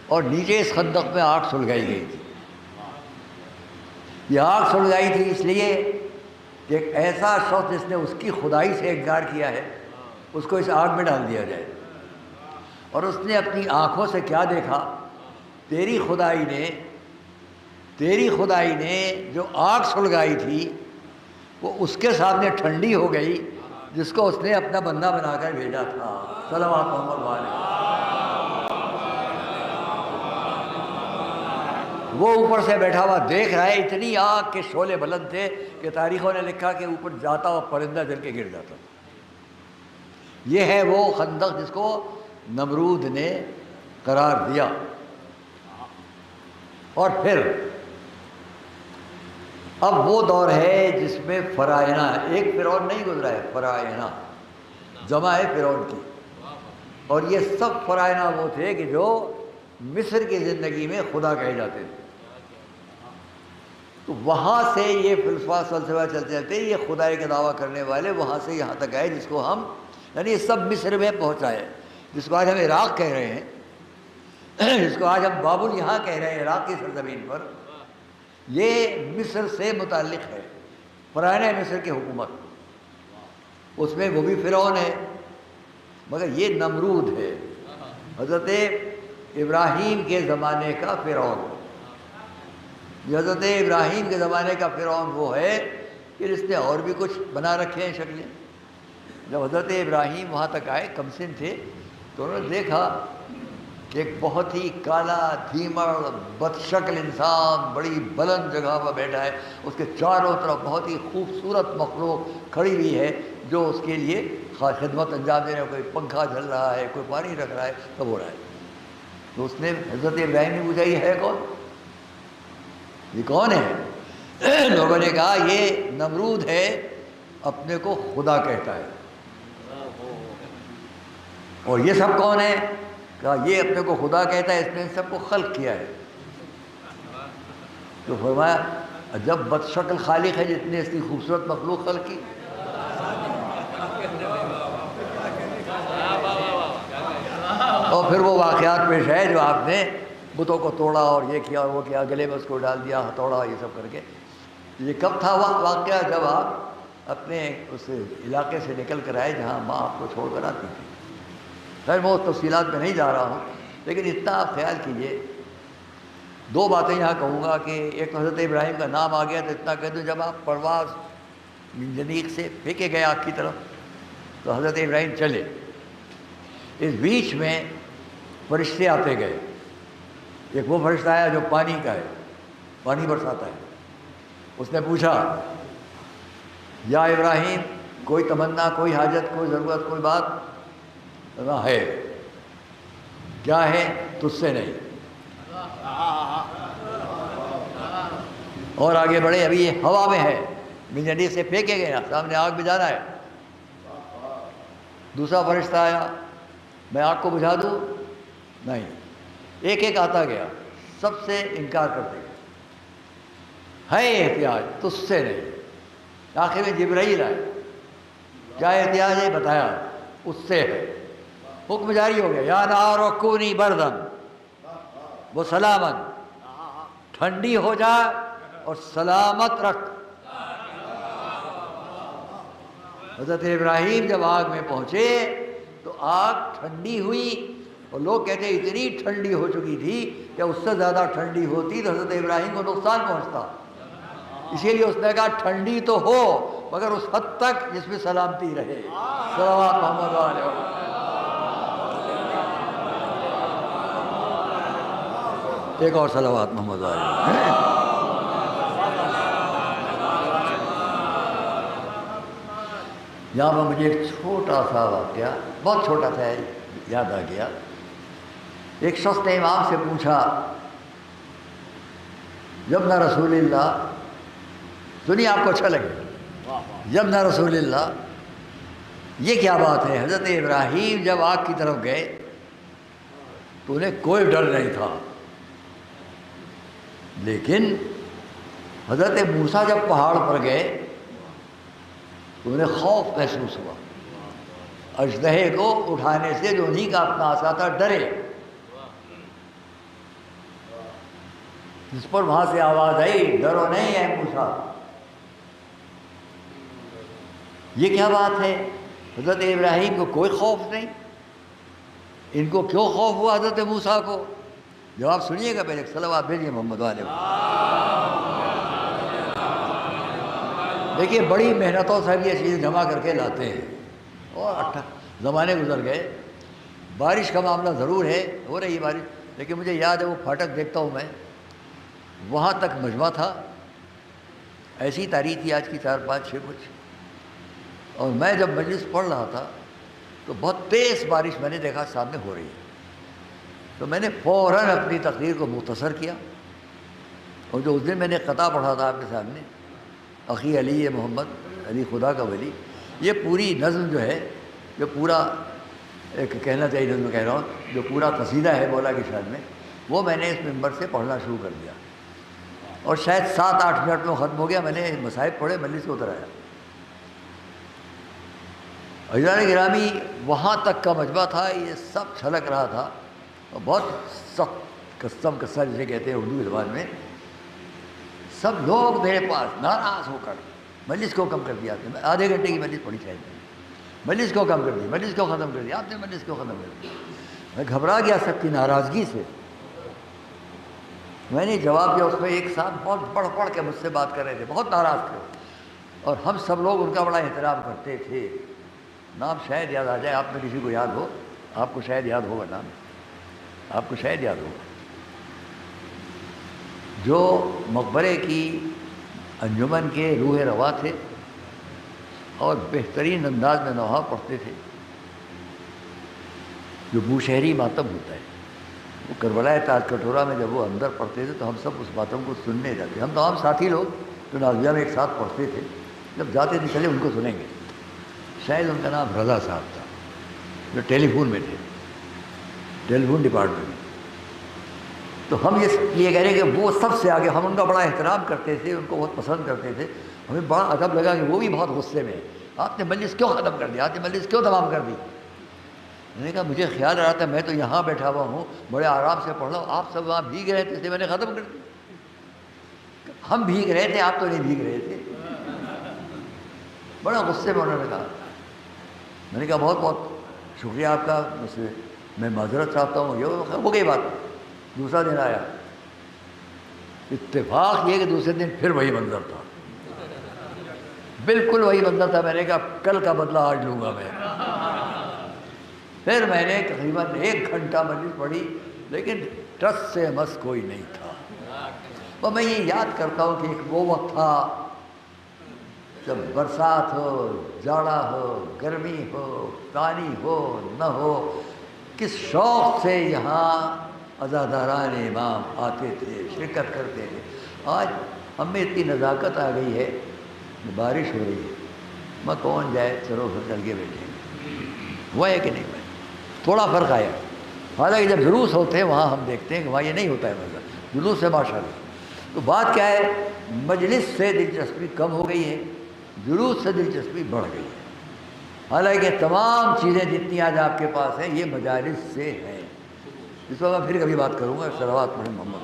اور نیچے اس خندق میں آگ سلگائی گئی تھی۔ یہ آگ سلگائی تھی اس لیے کہ ایک ایسا شخص جس نے اس کی خدائی سے انکار کیا ہے اس کو اس آگ میں ڈال دیا جائے۔ اور اس نے اپنی آنکھوں سے کیا دیکھا؟ تیری خدائی نے جو آگ سلگائی تھی وہ اس کے سامنے ٹھنڈی ہو گئی جس کو اس نے اپنا بندہ بنا کر بھیجا تھا۔ صلوات محمد علیہ۔ وہ اوپر سے بیٹھا ہوا دیکھ رہا ہے، اتنی آگ کے شعلے بلند تھے کہ تاریخوں نے لکھا کہ اوپر جاتا ہوا پرندہ جل کے گر جاتا۔ یہ ہے وہ خندق جس کو نمرود نے قرار دیا۔ اور پھر اب وہ دور ہے جس میں فرعونہ، ایک فرعون نہیں گزرا ہے، فرعونہ جمع ہے فرعون کی، اور یہ سب فرعونہ وہ تھے کہ جو مصر کی زندگی میں خدا کہے جاتے تھے۔ تو وہاں سے یہ فلسفہ چلتے چلتے یہ خدائی کا دعویٰ کرنے والے وہاں سے یہاں تک آئے، جس کو ہم یعنی سب مصر میں پہنچائے، جس کو آج ہم عراق کہہ رہے ہیں، جس کو آج ہم بابل یہاں کہہ رہے ہیں عراق کی سرزمین پر، یہ مصر سے متعلق ہے، فرعون مصر کی حکومت، اس میں وہ بھی فرعون ہے مگر یہ نمرود ہے، حضرت ابراہیم کے زمانے کا فرعون۔ حضرت ابراہیم کے زمانے کا فرعون وہ ہے کہ جس نے اور بھی کچھ بنا رکھے ہیں شکلیں۔ جب حضرت ابراہیم وہاں تک آئے، کمسن تھے، تو انہوں نے دیکھا کہ ایک بہت ہی کالا دھیمڑ بدشکل انسان بڑی بلند جگہ پر بیٹھا ہے، اس کے چاروں طرف بہت ہی خوبصورت مخلوق کھڑی ہوئی ہے جو اس کے لیے خدمت انجام دے رہے ہیں، کوئی پنکھا چل رہا ہے، کوئی پانی رکھ رہا ہے، سب ہو رہا ہے۔ تو اس نے حضرت ابراہیم نے پوچھا، یہ ہے کون؟ یہ کون ہے؟ لوگوں نے کہا یہ نمرود ہے، اپنے کو خدا کہتا ہے۔ اور یہ سب کون ہے؟ کہا یہ اپنے کو خدا کہتا ہے، اس نے ان سب کو خلق کیا ہے۔ تو فرمایا جب بدشکل خالق ہے جس نے اس کی خوبصورت مخلوق خلق کی۔ اور پھر وہ واقعات پیش ہے جو آپ نے بتوں کو توڑا اور یہ کیا اور وہ کیا، گلے میں اس کو ڈال دیا، ہتھوڑا، یہ سب کر کے۔ یہ کب تھا واقعہ؟ جب آپ اپنے اس علاقے سے نکل کر آئے جہاں ماں آپ کو چھوڑ کر آتی تھی۔ خیر میں اس تفصیلات میں نہیں جا رہا ہوں، لیکن اتنا آپ خیال کیجئے، دو باتیں یہاں کہوں گا کہ ایک تو حضرت ابراہیم کا نام آ گیا تو اتنا کہہ دوں، جب آپ پرواز منجنیق سے پھینکے گئے آگ کی طرف تو حضرت ابراہیم چلے، اس بیچ میں فرشتے آتے گئے۔ ایک وہ فرشتہ آیا جو پانی کا ہے، پانی برساتا ہے۔ اس نے پوچھا، یا ابراہیم کوئی تمنا، کوئی حاجت، کوئی ضرورت، کوئی بات؟ نہ ہے۔ کیا ہے؟ تجھ سے نہیں۔ اور آگے بڑھے، ابھی یہ ہوا میں ہے، منجنیق سے پھینکے گئے، سامنے آگ بجھانا ہے۔ دوسرا فرشتہ آیا، میں آگ کو بجھا دوں؟ نہیں۔ ایک ایک آتا گیا، سب سے انکار کرتے گئے، ہے احتیاج، تجھ سے نہیں۔ آخر میں جبرائیل آئے، کیا احتیاج ہے؟ بتایا، اس سے ہے۔ حکم جاری ہو گیا، یا نار کونی بردن وہ سلامت، ٹھنڈی ہو جا اور سلامت رکھ۔ حضرت ابراہیم جب آگ میں پہنچے تو آگ ٹھنڈی ہوئی، اور لوگ کہتے ہیں اتنی ٹھنڈی ہو چکی تھی کہ اس سے زیادہ ٹھنڈی ہوتی تو حضرت ابراہیم کو نقصان پہنچتا، اسی لیے اس نے کہا ٹھنڈی تو ہو مگر اس حد تک جس میں سلامتی رہے۔ صلوات محمد علیہ وسلم۔ ایک اور صلوات محمد علیہ۔ یہاں پر مجھے ایک چھوٹا سا واقعہ، بہت چھوٹا تھا، یاد آ گیا۔ ایک شخص نے امام سے پوچھا، یبن رسول اللہ، سنیے آپ کو اچھا لگے، یبن رسول اللہ، یہ کیا بات ہے؟ حضرت ابراہیم جب آگ کی طرف گئے تو انہیں کوئی ڈر نہیں تھا، لیکن حضرت موسیٰ جب پہاڑ پر گئے تو انہیں خوف محسوس ہوا، اژدہے کو اٹھانے سے جو انہیں کا اپنا عصا تھا، ڈرے۔ جس پر وہاں سے آواز آئی، ڈرو نہیں ہے موسیٰ۔ یہ کیا بات ہے؟ حضرت ابراہیم کو کوئی خوف نہیں، ان کو کیوں خوف ہوا حضرت موسیٰ کو؟ جواب سنیے گا، پہلے صلوات بھیجیے محمد والے۔ دیکھیے بڑی محنتوں سے یہ چیز جمع کر کے لاتے ہیں، اور زمانے گزر گئے، بارش کا معاملہ ضرور ہے، ہو رہی ہے بارش، لیکن مجھے یاد ہے وہ پھاٹک دیکھتا ہوں میں، وہاں تک مجمع تھا، ایسی تاریخ تھی آج کی 4 5 6 کچھ، اور میں جب مجلس پڑھ رہا تھا تو بہت تیز بارش میں نے دیکھا سامنے ہو رہی ہے، تو میں نے فوراً اپنی تقریر کو مختصر کیا، اور جو اس دن میں نے قطع پڑھا تھا آپ کے سامنے، اخی علی محمد علی خدا کا ولی، یہ پوری نظم جو ہے، جو پورا ایک کہنا چاہیے نظم کہہ رہا ہوں، جو پورا قصیدہ ہے مولا کی شان میں، وہ میں نے اس ممبر سے پڑھنا شروع کر دیا، اور شاید 7 8 منٹ میں ختم ہو گیا۔ میں نے مصائب پڑھے، مجلس سے اتر آیا۔ عزیزان گرامی، وہاں تک کا مجمع تھا، یہ سب چھلک رہا تھا، اور بہت سخت قسم قصہ جسے کہتے ہیں اردو زبان میں، سب لوگ میرے پاس ناراض ہو کر مجلس کو کم کر دیا، میں آدھے گھنٹے کی مجلس پڑھی شاید، مجلس کیوں کم کر دی، مجلس کیوں ختم کر دی، آپ نے مجلس کیوں ختم کر دی؟ میں گھبرا گیا سب کی ناراضگی سے. میں نے جواب دیا. اس میں ایک صاحب بہت بڑھ کے مجھ سے بات کر رہے تھے، بہت ناراض تھے، اور ہم سب لوگ ان کا بڑا احترام کرتے تھے. نام شاید یاد آ جائے آپ میں کسی کو یاد ہو، آپ کو شاید یاد ہوگا نام، آپ کو شاید یاد ہوگا. جو مقبرے کی انجمن کے روح رواں تھے اور بہترین انداز میں نوحہ پڑھتے تھے. جو بوشہری ماتم ہوتا ہے، وہ کربلا تاج کٹورا میں جب وہ اندر پڑھتے تھے تو ہم سب اس ماتم کو سننے جاتے. ہم تمام ساتھی لوگ جو نازیہ میں ایک ساتھ پڑھتے تھے، جب جاتے تھے چلے ان کو سنیں گے. شاید ان کا نام رضا صاحب تھا، جو ٹیلی فون میں تھے، ٹیلی فون ڈپارٹمنٹ میں. تو ہم یہ کہہ رہے ہیں کہ وہ سب سے آگے، ہم ان کا بڑا احترام کرتے تھے، ان کو بہت پسند کرتے تھے. ہمیں بڑا عجب لگا کہ وہ بھی بہت غصے میں. آپ نے مجلس کیوں ختم کر دیا، آپ نے مجلس کیوں تمام کر دی؟ میں نے کہا مجھے خیال آ رہا تھا، میں تو یہاں بیٹھا ہوا ہوں، بڑے آرام سے پڑھ رہا ہوں، آپ سب وہاں بھیگ رہے تھے، اس لیے میں نے ختم کر دی. ہم بھیگ رہے تھے، آپ تو نہیں بھیگ رہے تھے. بڑا غصے میں انہوں نے کہا. میں نے کہا بہت بہت شکریہ آپ کا، میں معذرت چاہتا ہوں. یہ ہو گئی بات. دوسرا دن آیا، اتفاق یہ کہ دوسرے دن پھر وہی منظر تھا، بالکل وہی منظر تھا. میں نے کہا کل کا بدلہ آج لوں گا میں. پھر میں نے تقریباً 1 گھنٹہ مجلس پڑھی، لیکن ٹس سے مس کوئی نہیں تھا. اور میں یہ یاد کرتا ہوں کہ ایک وہ وقت تھا جب برسات ہو، جاڑا ہو، گرمی ہو، پانی ہو نہ ہو، کس شوق سے یہاں عزاداران امام آتے تھے، شرکت کرتے تھے. آج ہم میں اتنی نزاکت آ گئی ہے، بارش ہو رہی ہے، میں کون جائے، چلو گھر چل کے بیٹھیں. وہ ہے کہ نہیں؟ میں تھوڑا فرق آیا. حالانکہ جب جلوس ہوتے ہیں وہاں ہم دیکھتے ہیں کہ وہاں یہ نہیں ہوتا ہے مزہ، جلوس سے ماشاء اللہ. تو بات کیا ہے، مجلس سے دلچسپی کم ہو گئی ہے، جلوس سے دلچسپی بڑھ گئی ہے. حالانکہ تمام چیزیں جتنی آج آپ کے پاس ہیں یہ مجالس سے ہیں. اس پر میں پھر کبھی بات کروں گا. صلوات پڑھیں محمد.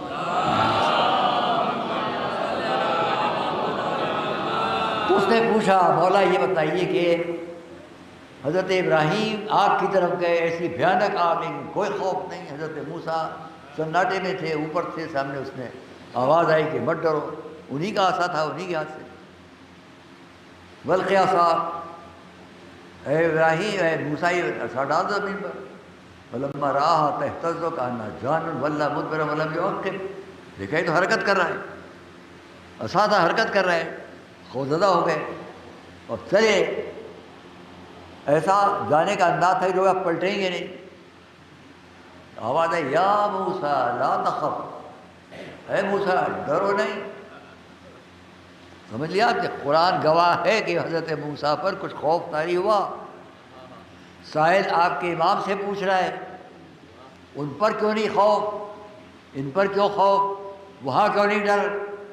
تو اس نے پوچھا مولا یہ بتائیے کہ حضرت ابراہیم آگ کی طرف گئے، ایسی بھیانک آگ، لیکن کوئی خوف نہیں. حضرت موسیٰ سناٹے میں تھے، اوپر تھے، سامنے اس نے آواز آئی کہ مت ڈرو. انہی کا عصا تھا، انہی کے ہاتھ سے. بلقِ عصا، اے ابراہیم، اے موسیٰ عصا ڈال دو زمین پر. فلما رآها تہتز کأنها جان ولا مدبرا ولم يعقب. دیکھا تو حرکت کر رہا ہے، عصا تھا، حرکت کر رہا ہے. خوفزدہ ہو گئے اور چلے. ایسا جانے کا انداز تھا جو آپ پلٹیں گے نہیں. آواز ہے یا موسیٰ لا تخف، اے موسیٰ ڈرو نہیں. سمجھ لیا کہ قرآن گواہ ہے کہ حضرت موسیٰ پر کچھ خوف طاری ہوا. سائل آپ کے امام سے پوچھ رہا ہے ان پر کیوں نہیں خوف، ان پر کیوں خوف، وہاں کیوں نہیں ڈر،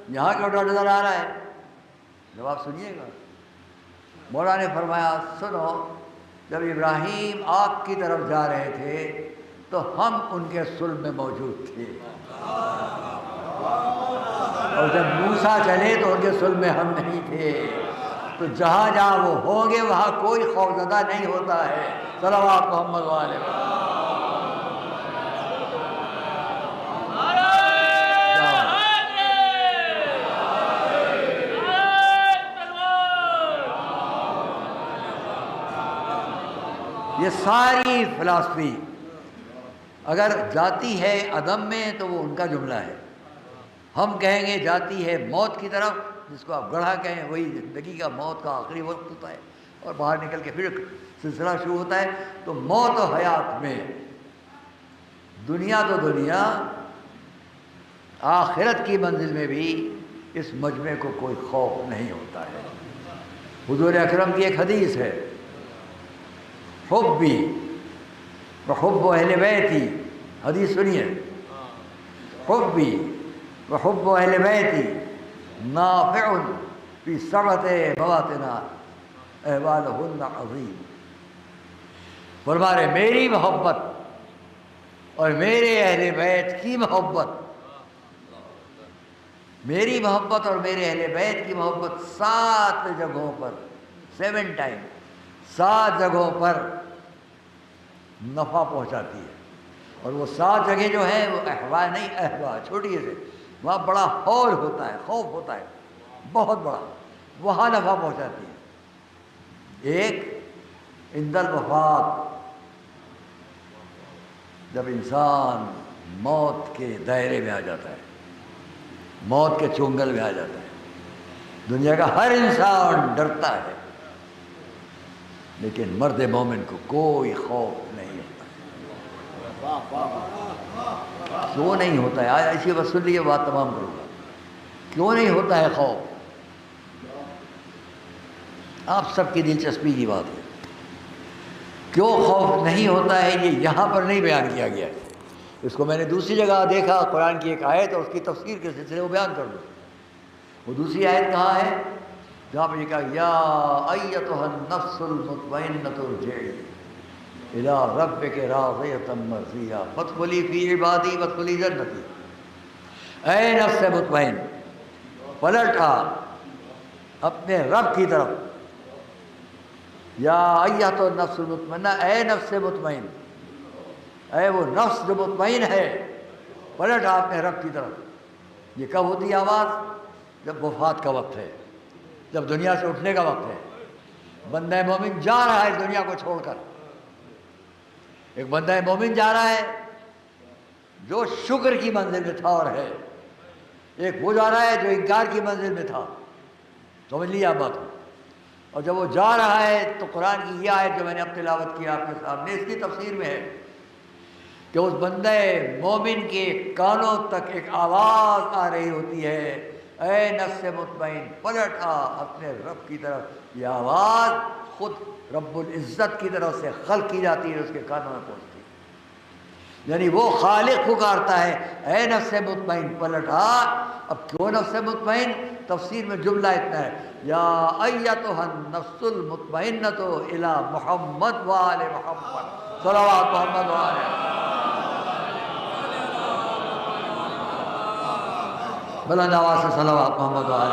یہاں کیوں ڈر نظر آ رہا ہے؟ جواب سنیے گا. مولا نے فرمایا سنو، جب ابراہیم آگ کی طرف جا رہے تھے تو ہم ان کے صلب میں موجود تھے، اور جب موسیٰ چلے تو ان کے صلب میں ہم نہیں تھے. تو جہاں جہاں وہ ہوں گے وہاں کوئی خوفزدہ نہیں ہوتا ہے. صلوات محمد والے. یہ ساری فلسفی اگر جاتی ہے عدم میں تو وہ ان کا جملہ ہے. ہم کہیں گے جاتی ہے موت کی طرف، جس کو آپ گڑھا کہیں، وہی زندگی کا موت کا آخری وقت ہوتا ہے اور باہر نکل کے پھر سلسلہ شروع ہوتا ہے. تو موت و حیات میں دنیا تو دنیا، آخرت کی منزل میں بھی اس مجمع کو کوئی خوف نہیں ہوتا ہے. حضور اکرم کی ایک حدیث ہے، حبی وحب اہل بیتی. حدیث سنیے، حبی وحب اہل بیتی نافع فی سبعۃ مواطن احوالہن عظیم. فرما رہے میری محبت اور میرے اہل بیت کی محبت، میری محبت اور میرے اہل بیت کی محبت 7 جگہوں پر، 7 ٹائم، 7 جگہوں پر نفع پہنچاتی ہے، اور وہ 7 جگہ جو ہیں وہ احوا نہیں، احوا چھوٹی سے، وہاں بڑا ہول ہوتا ہے، خوف ہوتا ہے بہت بڑا، وہاں نفع پہنچاتی ہے۔ ایک عند الوفات، جب انسان موت کے دائرے میں آ جاتا ہے، موت کے چنگل میں آ جاتا ہے، دنیا کا ہر انسان ڈرتا ہے، لیکن مرد مومن کو کوئی خوف نہیں ہوتا۔ کیوں نہیں ہوتا ہے؟ آج ایسی بات سن لیجیے، بات تمام کروں گا۔ کیوں نہیں ہوتا ہے خوف؟ آپ سب کی دلچسپی کی بات ہے۔ کیوں خوف نہیں ہوتا ہے یہ یہاں پر نہیں بیان کیا گیا ہے، اس کو میں نے دوسری جگہ دیکھا، قرآن کی ایک آیت اور اس کی تفسیر کے سلسلے میں بیان کر دوں۔ وہ دوسری آیت کہاں ہے؟ جہاں پہ یہ کہا یا ایتھا النفس المطمئنۃ ارجعی الی ربک راضیۃ مرضیہ فادخلی فی عبادی وادخلی جنتی۔ اے نفس مطمئن، پلٹ آ اپنے رب کی طرف۔ یا ایتھا النفس المطمئنہ، اے نفس مطمئن، اے وہ نفس جو مطمئن ہے، پلٹ آ اپنے رب کی طرف۔ یہ کب ہوتی ہے آواز؟ جب وفات کا وقت ہے، جب دنیا سے اٹھنے کا وقت ہے، بندہ مومن جا رہا ہے اس دنیا کو چھوڑ کر۔ ایک بندہ مومن جا رہا ہے جو شکر کی منزل میں تھا اور ہے، ایک وہ جا رہا ہے جو انکار کی منزل میں تھا۔ سمجھ لیا بات کو؟ اور جب وہ جا رہا ہے تو قرآن کی یہ آیت جو میں نے اب تلاوت کی آپ کے سامنے، اس کی تفسیر میں ہے کہ اس بندہ مومن کے کانوں تک ایک آواز آ رہی ہوتی ہے، اے نفس مطمئن پلٹ آ اپنے رب کی طرف۔ یہ آواز خود رب العزت کی طرف سے خلق کی جاتی ہے، اس کے کانوں میں پہنچتی ہے، یعنی وہ خالق پکارتا ہے اے نفس مطمئن پلٹ آ۔ اب کیوں نفس مطمئن؟ تفسیر میں جملہ اتنا ہے، یا ایتھا النفس المطمئنۃ الی محمد وآل محمد صلوات محمد وآل۔ بلند آواز سے صلوات محمد وآل۔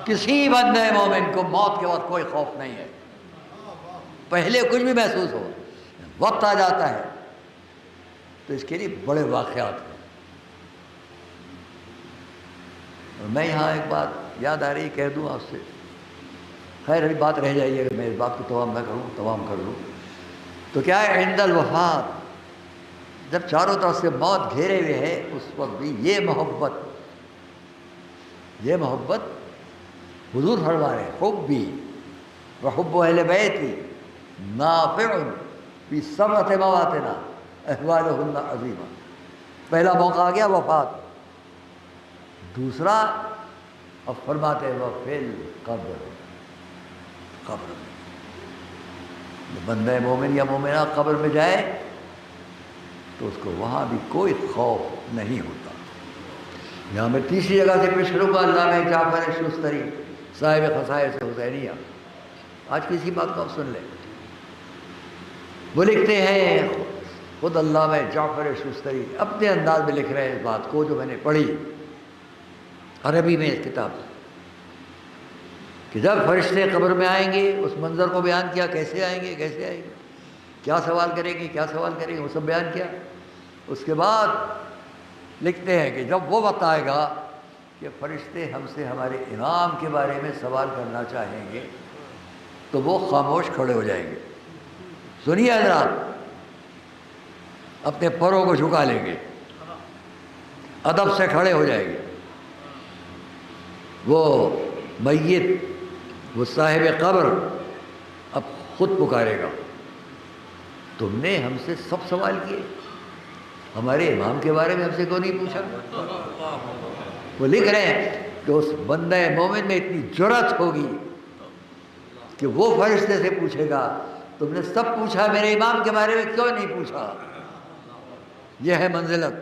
کسی بندے مومن کو موت کے وقت کوئی خوف نہیں ہے، پہلے کچھ بھی محسوس ہو، وقت آ جاتا ہے تو اس کے لیے بڑے واقعات ہیں۔ اور میں یہاں ایک بات یاد آ رہی کہہ دوں آپ سے، خیر ابھی بات رہ جائیے، اگر میں اس بات کو تمام کر لوں تو کیا ہے، عند الوفات جب چاروں طرف سے موت گھیرے ہوئے ہے، اس وقت بھی یہ محبت حضور فرما رہے ہیں، حبی وحب اہل بیتی نافع فی سبعۃ مواطن احوالہن عظیمہ۔ پہلا موقع آ گیا وفات، دوسرا اب فرماتے ہیں وفی القبر، قبر میں بندہ مومن یا مومنہ قبر میں جائے تو اس کو وہاں بھی کوئی خوف نہیں ہوتا۔ یہاں میں تیسری جگہ سے پیش کروں گا، علامہ جعفر شستری صاحب خصائص حسینیہ، آج کسی بات کو آپ سن لیں۔ وہ لکھتے ہیں، خود علامہ جعفر شستری اپنے انداز میں لکھ رہے ہیں اس بات کو جو میں نے پڑھی عربی میں اس کتاب سے، کہ جب فرشتے قبر میں آئیں گے، اس منظر کو بیان کیا، کیسے آئیں گے، کیا سوال کریں گے، وہ سب بیان کیا۔ اس کے بعد لکھتے ہیں کہ جب وہ وقت آئے گا کہ فرشتے ہم سے ہمارے امام کے بارے میں سوال کرنا چاہیں گے تو وہ خاموش کھڑے ہو جائیں گے۔ سنیے حضرات، اپنے پروں کو جھکا لیں گے، ادب سے کھڑے ہو جائیں گے۔ وہ میت، وہ صاحب قبر اب خود پکارے گا، تم نے ہم سے سب سوال کیے، ہمارے امام کے بارے میں ہم سے کیوں نہیں پوچھا؟ وہ لکھ رہے ہیں کہ اس بندہ مومن میں اتنی جرأت ہوگی کہ وہ فرشتے سے پوچھے گا تم نے سب پوچھا، میرے امام کے بارے میں کیوں نہیں پوچھا؟ یہ ہے منزلت۔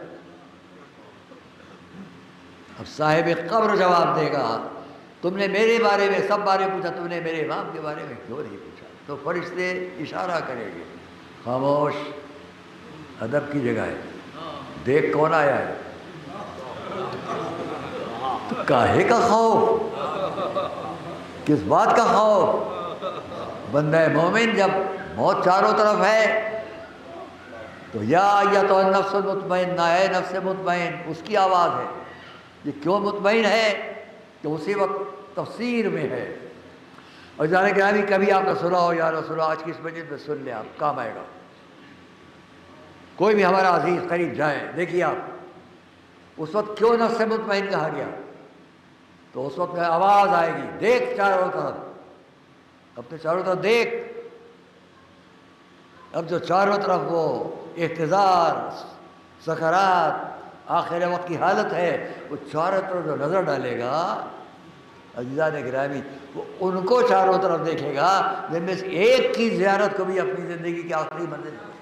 اب صاحب قبر جواب دے گا تم نے میرے بارے میں سب بارے پوچھا، تم نے میرے امام کے بارے میں کیوں نہیں پوچھا؟ تو فرشتے اشارہ کریں گے، خاموش، ادب کی جگہ ہے، دیکھ کون آیا ہے۔ کاہے کا خوف؟ کس بات کا خوف؟ بندہ مومن جب موت چاروں طرف ہے تو یا ایتھا النفس المطمئنہ، اے نفس مطمئن، اس کی آواز ہے۔ یہ کیوں مطمئن ہے؟ کہ اسی وقت تفسیر میں ہے۔ اور جانے کہ ابھی کبھی آپ نے سنا ہو یا رسول اللہ، آج کی اس مجلس میں سن لیں، آپ کام آئے گا۔ کوئی بھی ہمارا عزیز قریب جائے، دیکھیے آپ اس وقت کیوں نفس مطمئن کہا گیا؟ تو اس وقت میں آواز آئے گی، دیکھ چاروں طرف، اپنے چاروں طرف دیکھ۔ اب جو چاروں طرف وہ احتضار، سکرات، آخر وقت کی حالت ہے، وہ چاروں طرف جو نظر ڈالے گا عزیزان گرامی، وہ ان کو چاروں طرف دیکھے گا جن میں سے ایک کی زیارت کو بھی اپنی زندگی کی آخری منزل سمجھتا۔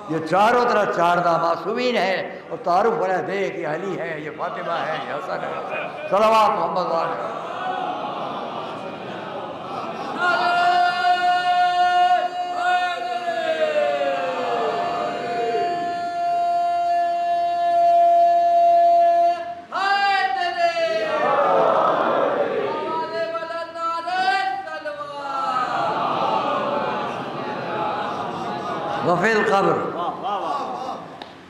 یہ چاروں طرف چاردہ معصومین ہے، اور تعارف ہو رہا ہے، دیکھ یہ علی ہے، یہ فاطمہ ہے، یہ حسن ہے، صلوات محمد علیہ۔ وفی القبر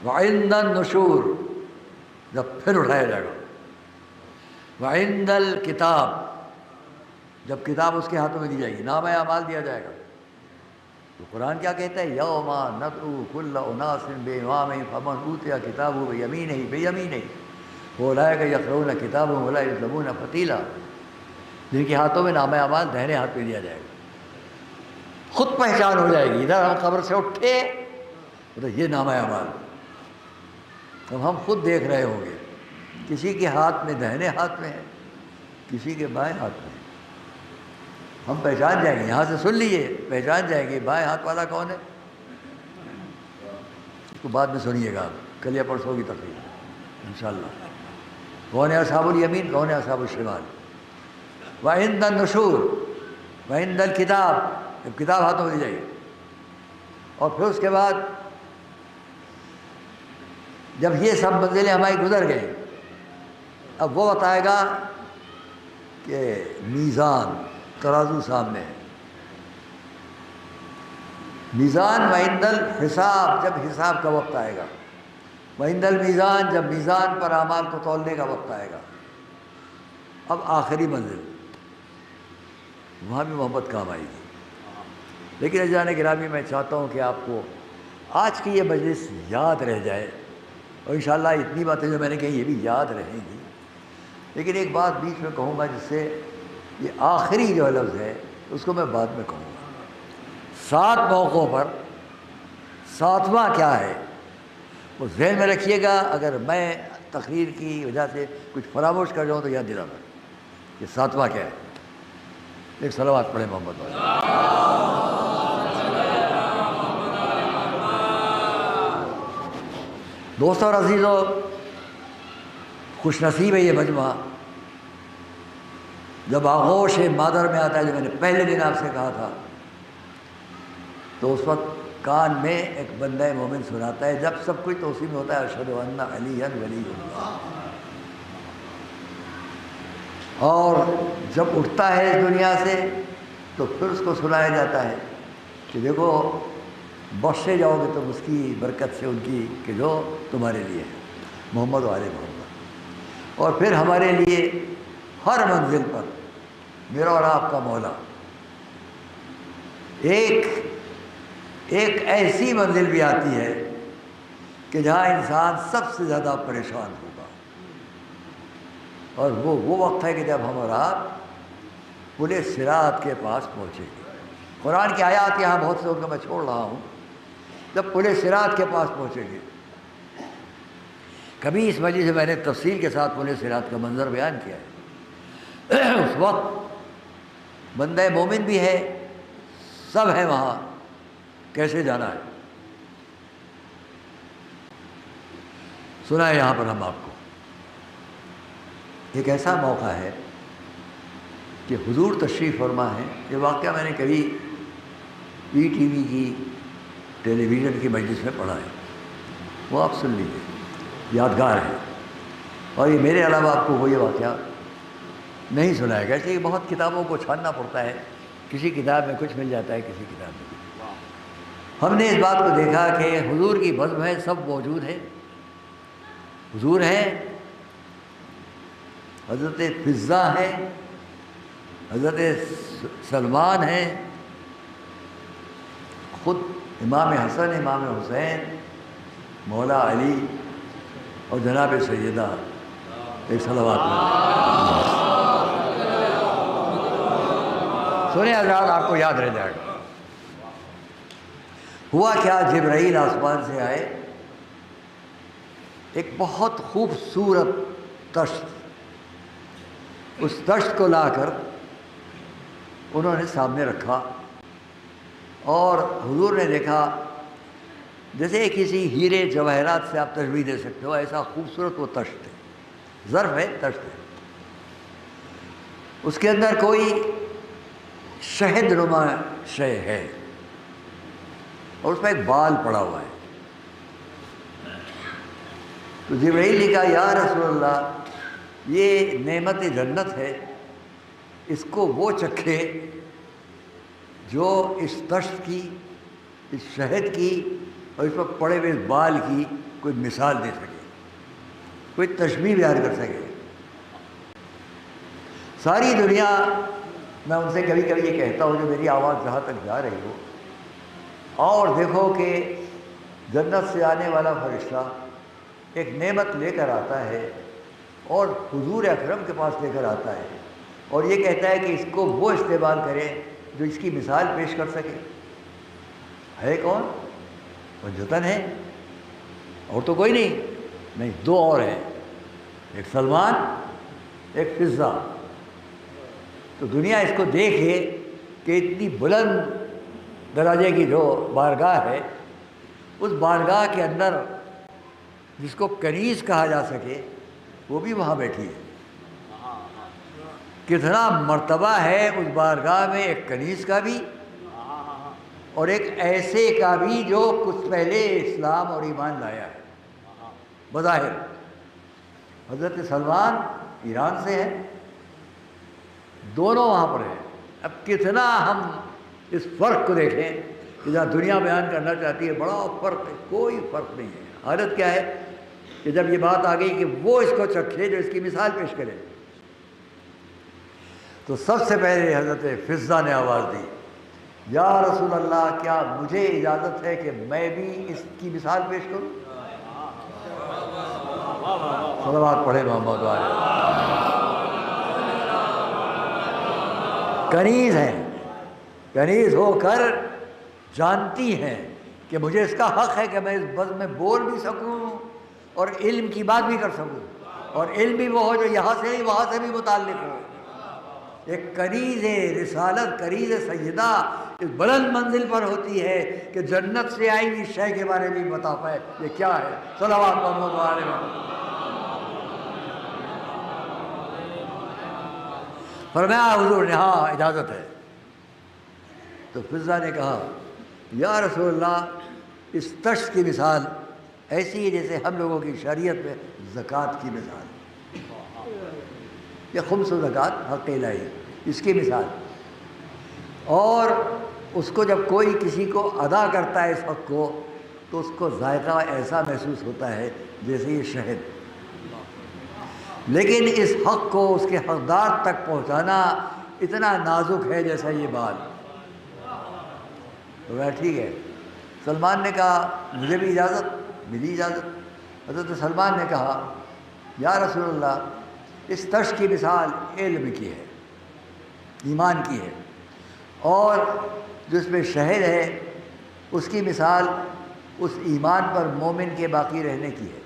وعند النشور، جب پھر اٹھایا جائے گا، وعند الکتاب، جب کتاب اس کے ہاتھوں میں دی جائے گی، نامہ اعمال دیا جائے گا۔ تو قرآن کیا کہتا ہے؟ یوم ندعو کل اناس بامامہم فمن اوتی کتابہ بیمینہ فاولئک یقرؤون کتابہم ولا یظلمون فتیلا، جن کے ہاتھوں میں نامہ اعمال دہنے ہاتھ پہ دیا جائے گا، خود پہچان ہو جائے گی۔ ادھر ہم قبر سے اٹھے تو یہ نامہ اعمال، اب ہم خود دیکھ رہے ہوں گے، کسی کے ہاتھ میں دہنے ہاتھ میں ہے، کسی کے بائیں ہاتھ میں ہے۔ ہم پہچان جائیں گے، یہاں سے سن لیجیے، پہچان جائیں گے بائیں ہاتھ والا کون ہے۔ اس کو بعد میں سنیے گا، کل یا پرسوں کی تقریر انشاءاللہ۔ کون ہے اصحاب الیمین، کون ہے اصحاب الشمال۔ وعند النشور وعند الکتاب، جب کتاب ہاتھوں میں دی جائے گی، اور پھر اس کے بعد جب یہ سب منزلیں ہماری گزر گئی، اب وہ بتائے گا کہ میزان، ترازو سامنے ہے، میزان وعند الحساب، جب حساب کا وقت آئے گا، وعند المیزان، جب میزان پر اعمال کو تولنے کا وقت آئے گا۔ اب آخری منزل، وہاں بھی محبت کام آئے گی۔ لیکن عزیزان گرامی، میں چاہتا ہوں کہ آپ کو آج کی یہ مجلس یاد رہ جائے، اور انشاءاللہ اتنی باتیں جو میں نے کہی یہ بھی یاد رہیں گی۔ لیکن ایک بات بیچ میں کہوں گا، جس سے یہ آخری جو لفظ ہے اس کو میں بعد میں کہوں گا۔ 7 موقعوں پر 7واں کیا ہے وہ ذہن میں رکھیے گا۔ اگر میں تقریر کی وجہ سے کچھ فراموش کر جاؤں تو یاد دلانا کہ 7واں کیا ہے۔ ایک صلوات پڑھے محمد والے۔ دوستوں اور عزیزوں، خوش نصیب ہے یہ مجمع جب آغوش مادر میں آتا ہے، جو میں نے پہلے دن آپ سے کہا تھا، تو اس وقت کان میں ایک بندہ مومن سناتا ہے، جب سب کچھ تو اسی میں ہوتا ہے، اشہد ان علیٰ ولی اللہ۔ اور جب اٹھتا ہے اس دنیا سے تو پھر اس کو سنایا جاتا ہے کہ دیکھو بخشے جاؤ گے تم اس کی برکت سے، ان کی کہ جو تمہارے لیے ہے، محمد و آل محمد۔ اور پھر ہمارے لیے ہر منزل پر میرا اور آپ کا مولا ایک ایسی منزل بھی آتی ہے کہ جہاں انسان سب سے زیادہ پریشان ہوگا، اور وہ وقت ہے کہ جب ہم اور آپ پل صراط کے پاس پہنچیں گے۔ قرآن کی آیات یہاں بہت سے کو میں چھوڑ رہا ہوں۔ جب پل صراط کے پاس پہنچیں گے، کبھی اس وجہ سے میں نے تفصیل کے ساتھ پل صراط کا منظر بیان کیا ہے۔ اس وقت بندہ مومن بھی ہے، سب ہے وہاں، کیسے جانا ہے سنا ہے یہاں پر ہم آپ کو۔ ایک ایسا موقع ہے کہ حضور تشریف فرما ہے، یہ واقعہ میں نے کبھی پی ٹی وی کی ٹیلی ویژن کی مجلس میں پڑھا ہے، وہ آپ سن لیجیے، یادگار ہے۔ اور یہ میرے علاوہ آپ کو کوئی واقعہ نہیں سنائے گا، اس لیے بہت کتابوں کو چھاننا پڑتا ہے، کسی کتاب میں کچھ مل جاتا ہے، کسی کتاب میں کچھ۔ ہم نے اس بات کو دیکھا کہ حضور کی بزم ہے، سب موجود ہے، حضور ہے، حضرت فضہ ہے، حضرت سلمان ہے، خود امام حسن، امام حسین، مولا علی اور جناب سیدہ ایک صلوات سنیں حضرات، آپ کو یاد رہ جائے گا۔ ہوا کیا، جبرائیل آسمان سے آئے، ایک بہت خوبصورت تشت، اس تشت کو لا کر انہوں نے سامنے رکھا، اور حضور نے دیکھا جیسے کسی ہیرے جواہرات سے آپ تشبیہ دے سکتے ہو، ایسا خوبصورت وہ تشت ہے، ظرف ہے، تشت ہے، اس کے اندر کوئی شہد نما شے ہے، اور اس میں ایک بال پڑا ہوا ہے۔ تو جبرائیل نے کہا یا رسول اللہ، یہ نعمت جنت ہے، اس کو وہ چکھے جو اس تشت کی، اس شہد کی اور اس پر پڑے ہوئے بال کی کوئی مثال دے سکے، کوئی تشبیہ بیان کر سکے۔ ساری دنیا، میں ان سے کبھی کبھی یہ کہتا ہوں، جو میری آواز جہاں تک جا رہی ہو، اور دیکھو کہ جنت سے آنے والا فرشتہ ایک نعمت لے کر آتا ہے اور حضور اکرم کے پاس لے کر آتا ہے، اور یہ کہتا ہے کہ اس کو وہ استعمال کرے جو اس کی مثال پیش کر سکے۔ ہے کون؟ حجتاً ہے، اور تو کوئی نہیں، دو اور ہیں، ایک سلمان، ایک فضہ۔ تو دنیا اس کو دیکھے کہ اتنی بلند درجے کی جو بارگاہ ہے، اس بارگاہ کے اندر جس کو کنیز کہا جا سکے وہ بھی وہاں بیٹھی ہے۔ کتنا مرتبہ ہے اس بارگاہ میں، ایک کنیز کا بھی اور ایک ایسے کا بھی جو کچھ پہلے اسلام اور ایمان لایا ہے۔ بظاہر حضرت سلمان ایران سے ہے، دونوں وہاں پر ہیں۔ اب کتنا ہم اس فرق کو دیکھیں کہ جہاں دنیا بیان کرنا چاہتی ہے بڑا فرق ہے، کوئی فرق نہیں ہے۔ حالت کیا ہے کہ جب یہ بات آ گئی کہ وہ اس کو چکھے جو اس کی مثال پیش کرے، تو سب سے پہلے حضرت فضہ نے آواز دی، یا رسول اللہ، کیا مجھے اجازت ہے کہ میں بھی اس کی مثال پیش کروں؟ صلوات پڑھے محمد والے۔ کنیز ہیں، کنیز ہو کر جانتی ہیں کہ مجھے اس کا حق ہے کہ میں اس بزم میں بول بھی سکوں اور علم کی بات بھی کر سکوں، اور علم بھی وہ ہو جو یہاں سے نہیں وہاں سے بھی متعلق ہو۔ ایک کنیز رسالت، کنیز سیدہ اس بلند منزل پر ہوتی ہے کہ جنت سے آئی ہوئی شے کے بارے میں بتا پائے یہ کیا ہے۔ صلوات محمد علیہ وسلم۔ فرمایا حضور نے ہاں اجازت ہے۔ تو فضہ نے کہا یا رسول اللہ، اس تشت کی مثال ایسی ہے جیسے ہم لوگوں کی شریعت میں زکوٰۃ کی مثال، یہ خمس و زکوٰۃ حق الہی، اس کی مثال، اور اس کو جب کوئی کسی کو ادا کرتا ہے اس حق کو تو اس کو ذائقہ ایسا محسوس ہوتا ہے جیسے یہ شہد، لیکن اس حق کو اس کے حقدار تک پہنچانا اتنا نازک ہے جیسا یہ بال۔ تو وہ ٹھیک ہے۔ سلمان نے کہا مجھے بھی اجازت، ملی اجازت۔ حضرت سلمان نے کہا یا رسول اللہ، اس تشت کی مثال علم کی ہے، ایمان کی ہے، اور جو اس میں شہد ہے اس کی مثال اس ایمان پر مومن کے باقی رہنے کی ہے،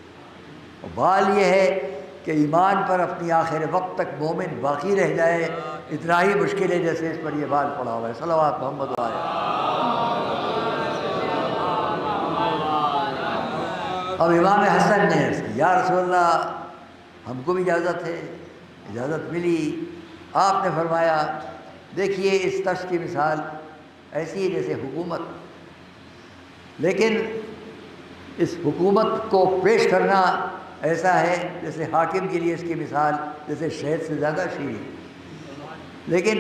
اور بال یہ ہے کہ ایمان پر اپنی آخر وقت تک مومن باقی رہ جائے، اتنا ہی مشکل ہے جیسے اس پر یہ بال پڑا ہوا ہے۔ صلوات محمد علیہ۔ اب امام حسن نے عرض کی یا رسول اللہ، ہم کو بھی اجازت ہے۔ اجازت ملی۔ آپ نے فرمایا دیکھیے اس تشت کی مثال ایسی ہے جیسے حکومت، لیکن اس حکومت کو پیش کرنا ایسا ہے جیسے حاکم کے لیے اس کی مثال جیسے شہد سے زیادہ شیریں، لیکن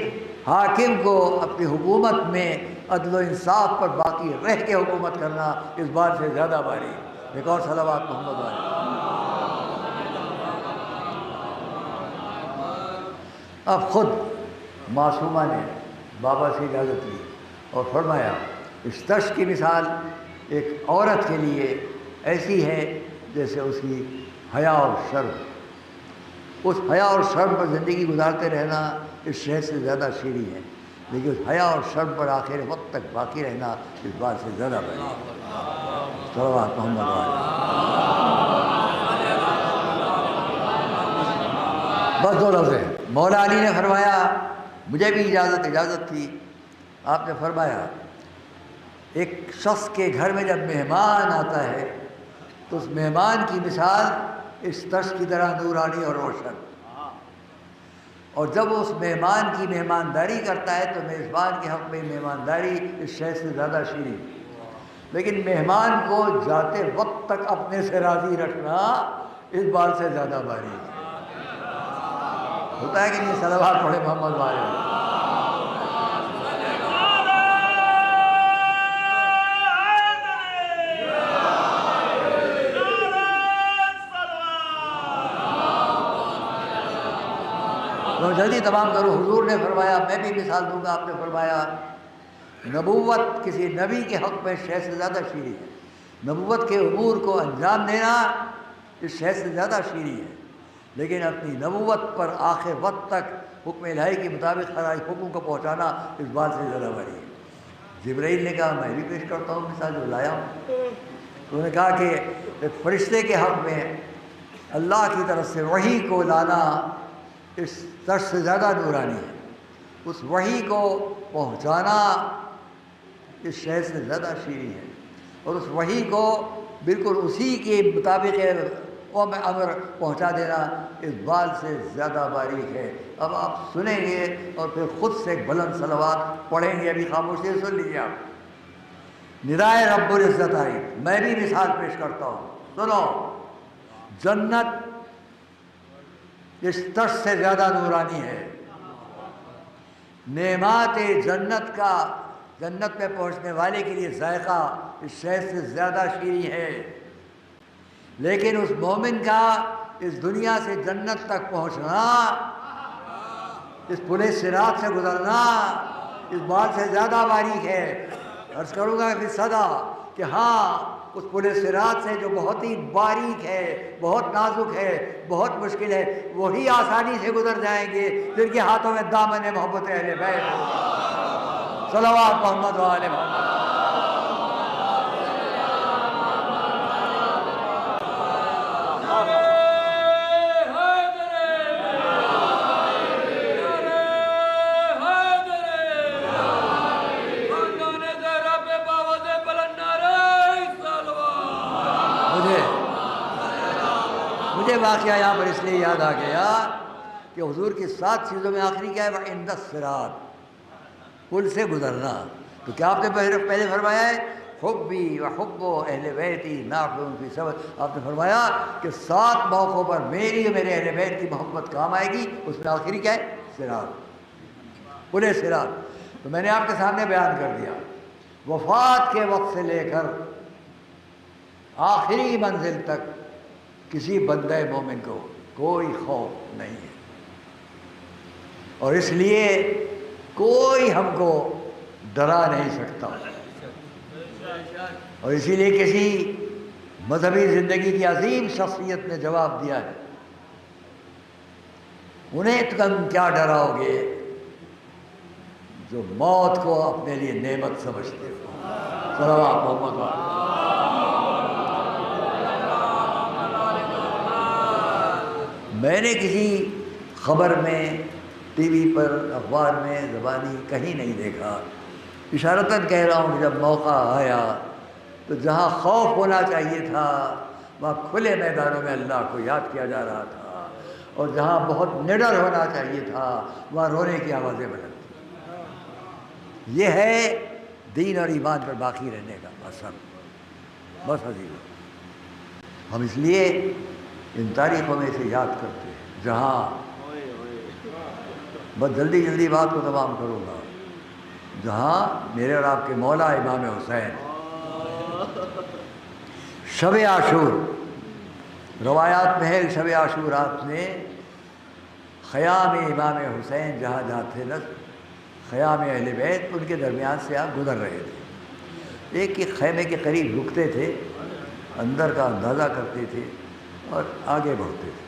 حاکم کو اپنی حکومت میں عدل و انصاف پر باقی رہ کے حکومت کرنا اس بات سے زیادہ بھاری۔ ایک اور صلوات محمد علیہ۔ اب خود معصومہ نے بابا سے اجازت لی اور فرمایا اس تش کی مثال ایک عورت کے لیے ایسی ہے جیسے اس کی حیا اور شرم، اس حیا اور شرم پر زندگی گزارتے رہنا اس شہد سے زیادہ شیریں ہے، لیکن اس حیا اور شرم پر آخر وقت تک باقی رہنا اس بات سے زیادہ بڑی ہے۔ صلوات محمد علیہ۔ بس دو لفظ ہیں۔ مولا علی نے فرمایا مجھے بھی اجازت تھی، آپ نے فرمایا ایک شخص کے گھر میں جب مہمان آتا ہے تو اس مہمان کی مثال اس تش کی طرح نورانی اور روشن، اور جب اس مہمان کی مہمانداری کرتا ہے تو میزبان کے حق میں مہمانداری اس شے سے زیادہ شیریں، لیکن مہمان کو جاتے وقت تک اپنے سے راضی رکھنا اس بات سے زیادہ بھاری ہے۔ ہوتا ہے کہ نہیں؟ صلوات پڑھے محمد والے۔ میں جلدی تمام کروں۔ حضور نے فرمایا، میں بھی مثال دوں گا، آپ نے فرمایا نبوت کسی نبی کے حق میں شے سے زیادہ شیریں ہے، نبوت کے امور کو انجام دینا اس شے سے زیادہ شیریں ہے، لیکن اپنی نبوت پر آخر وقت تک حکم الہی کے مطابق ہر حکم کو پہنچانا اس بات سے زیادہ بڑی ہے۔ جبرائیل نے کہا میں بھی پیش کرتا ہوں مثال جو لایا ہوں۔ انہوں نے کہا کہ ایک فرشتے کے حق میں اللہ کی طرف سے وحی کو لانا اس تش سے زیادہ نورانی ہے، اس وحی کو پہنچانا اس شے سے زیادہ شیریں ہے، اور اس وحی کو بالکل اسی کے مطابق امر پہنچا دینا اس بات سے زیادہ باریک ہے۔ اب آپ سنیں گے اور پھر خود سے ایک بلند صلوات پڑھیں گے، ابھی خاموشی سے سن لیجیے آپ۔ ندائے رب العزت آئی، میں بھی مثال پیش کرتا ہوں، سنو۔ جنت اس تش سے زیادہ نورانی ہے، نعمات جنت کا جنت میں پہنچنے والے کے لیے ذائقہ اس شے سے زیادہ شیریں ہے، لیکن اس مومن کا اس دنیا سے جنت تک پہنچنا، اس پل صراط سے گزرنا اس بات سے زیادہ باریک ہے۔ عرض کروں گا پھر صدا کہ ہاں اس پل صراط سے جو بہت ہی باریک ہے، بہت نازک ہے، بہت مشکل ہے، وہی آسانی سے گزر جائیں گے جن کے ہاتھوں میں دامن محبت اہل بیت ہو۔ صلوات محمد و آل محمد۔ مجھے واقعہ یہاں پر اس لیے یاد آ گیا کہ حضور کی 7 چیزوں میں آخری کیا ہے؟ وَعِنْدَ الصِّرَاط، پل سے گزرنا۔ تو کیا آپ نے پہلے فرمایا ہے حبی و حب اہل بیتی نافع فی سبت، آپ نے فرمایا کہ 7 موقعوں پر میری اور میرے اہل بیت کی محبت کام آئے گی، اس میں آخری کیا ہے؟ صراط، پل صراط۔ تو میں نے آپ کے سامنے بیان کر دیا، وفات کے وقت سے لے کر آخری منزل تک کسی بندہ مومن کو کوئی خوف نہیں ہے، اور اس لیے کوئی ہم کو ڈرا نہیں سکتا، اور اسی لیے کسی مذہبی زندگی کی عظیم شخصیت نے جواب دیا ہے، انہیں تم کیا ڈراؤ گے جو موت کو اپنے لیے نعمت سمجھتے ہو۔ صلوات محمد علیہ۔ میں نے کسی خبر میں، ٹی وی پر، اخبار میں، زبانی کہیں نہیں دیکھا، اشارتاً کہہ رہا ہوں کہ جب موقع آیا تو جہاں خوف ہونا چاہیے تھا وہاں کھلے میدانوں میں اللہ کو یاد کیا جا رہا تھا، اور جہاں بہت نڈر ہونا چاہیے تھا وہاں رونے کی آوازیں بلند تھیں۔ یہ ہے دین اور ایمان پر باقی رہنے کا اثر۔ بس عزیز، ہم اس لیے ان تاریخوں میں اسے یاد کرتے ہیں، جہاں بس جلدی جلدی بات کو تمام کروں گا، جہاں میرے اور آپ کے مولا امام حسین شب عاشور، روایات میں ہے شب عاشور آپ نے خیام امام حسین جہاں جہاں تھے نا، خیام اہل بیت، ان کے درمیان سے آپ گزر رہے تھے، ایک ایک خیمے کے قریب رکتے تھے، اندر کا اندازہ کرتے تھے اور آگے بڑھتے تھے۔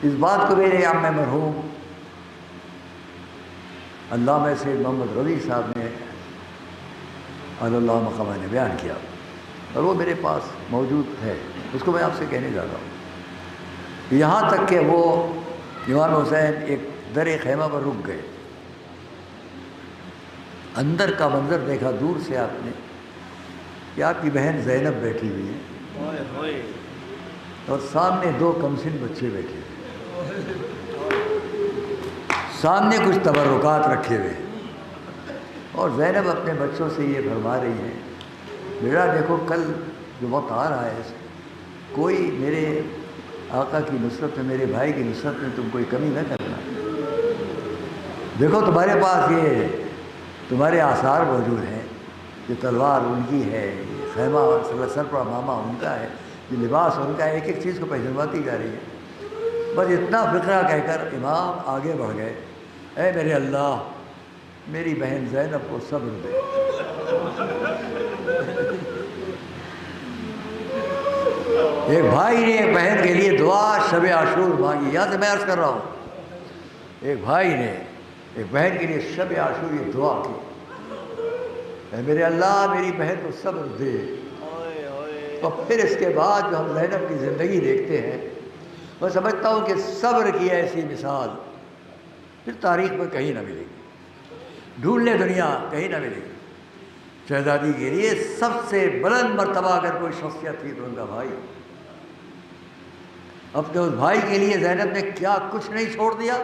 اس بات کو میرے عام مرحوم علامہ سید محمد رضی صاحب نے اللہ مقامہ نے بیان کیا، اور وہ میرے پاس موجود ہے، اس کو میں آپ سے کہنے جا رہا ہوں۔ یہاں تک کہ وہ امام حسین ایک در خیمہ پر رک گئے، اندر کا منظر دیکھا دور سے آپ نے کہ آپ کی بہن زینب بیٹھی ہوئی ہے اور سامنے دو کمسن بچے بیٹھے ہوئے، سامنے کچھ تبرکات رکھے ہوئے، اور زینب اپنے بچوں سے یہ فرما رہی ہیں، بیٹا دیکھو کل جو وقت آ رہا ہے، کوئی میرے آقا کی نصرت میں، میرے بھائی کی نصرت میں تم کوئی کمی نہ کرنا، دیکھو تمہارے پاس یہ تمہارے آثار موجود ہیں، یہ تلوار ان کی ہے، یہ خیمہ سر پر ماما ان کا ہے، یہ لباس ان کا ہے، ایک ایک چیز کو پہچانواتی جا رہی ہے۔ بس اتنا فقرہ کہہ کر امام آگے بڑھ گئے، اے میرے اللہ میری بہن زینب کو صبر دے۔ ایک بھائی نے ایک بہن کے لیے دعا شب عاشور مانگی، یہاں سے میں عرض کر رہا ہوں، ایک بھائی نے ایک بہن کے لیے شب عاشور یہ دعا کی، اے میرے اللہ میری بہن کو صبر دے۔ اور پھر اس کے بعد جو ہم زینب کی زندگی دیکھتے ہیں، میں سمجھتا ہوں کہ صبر کی ایسی مثال پھر تاریخ میں کہیں نہ ملے گی، ڈھونڈ لے دنیا کہیں نہ ملے گی۔ شہزادی کے لیے سب سے بلند مرتبہ اگر کوئی شخصیت تھی تو ان کا بھائی، اپنے اس بھائی کے لیے زینب نے کیا کچھ نہیں چھوڑ دیا۔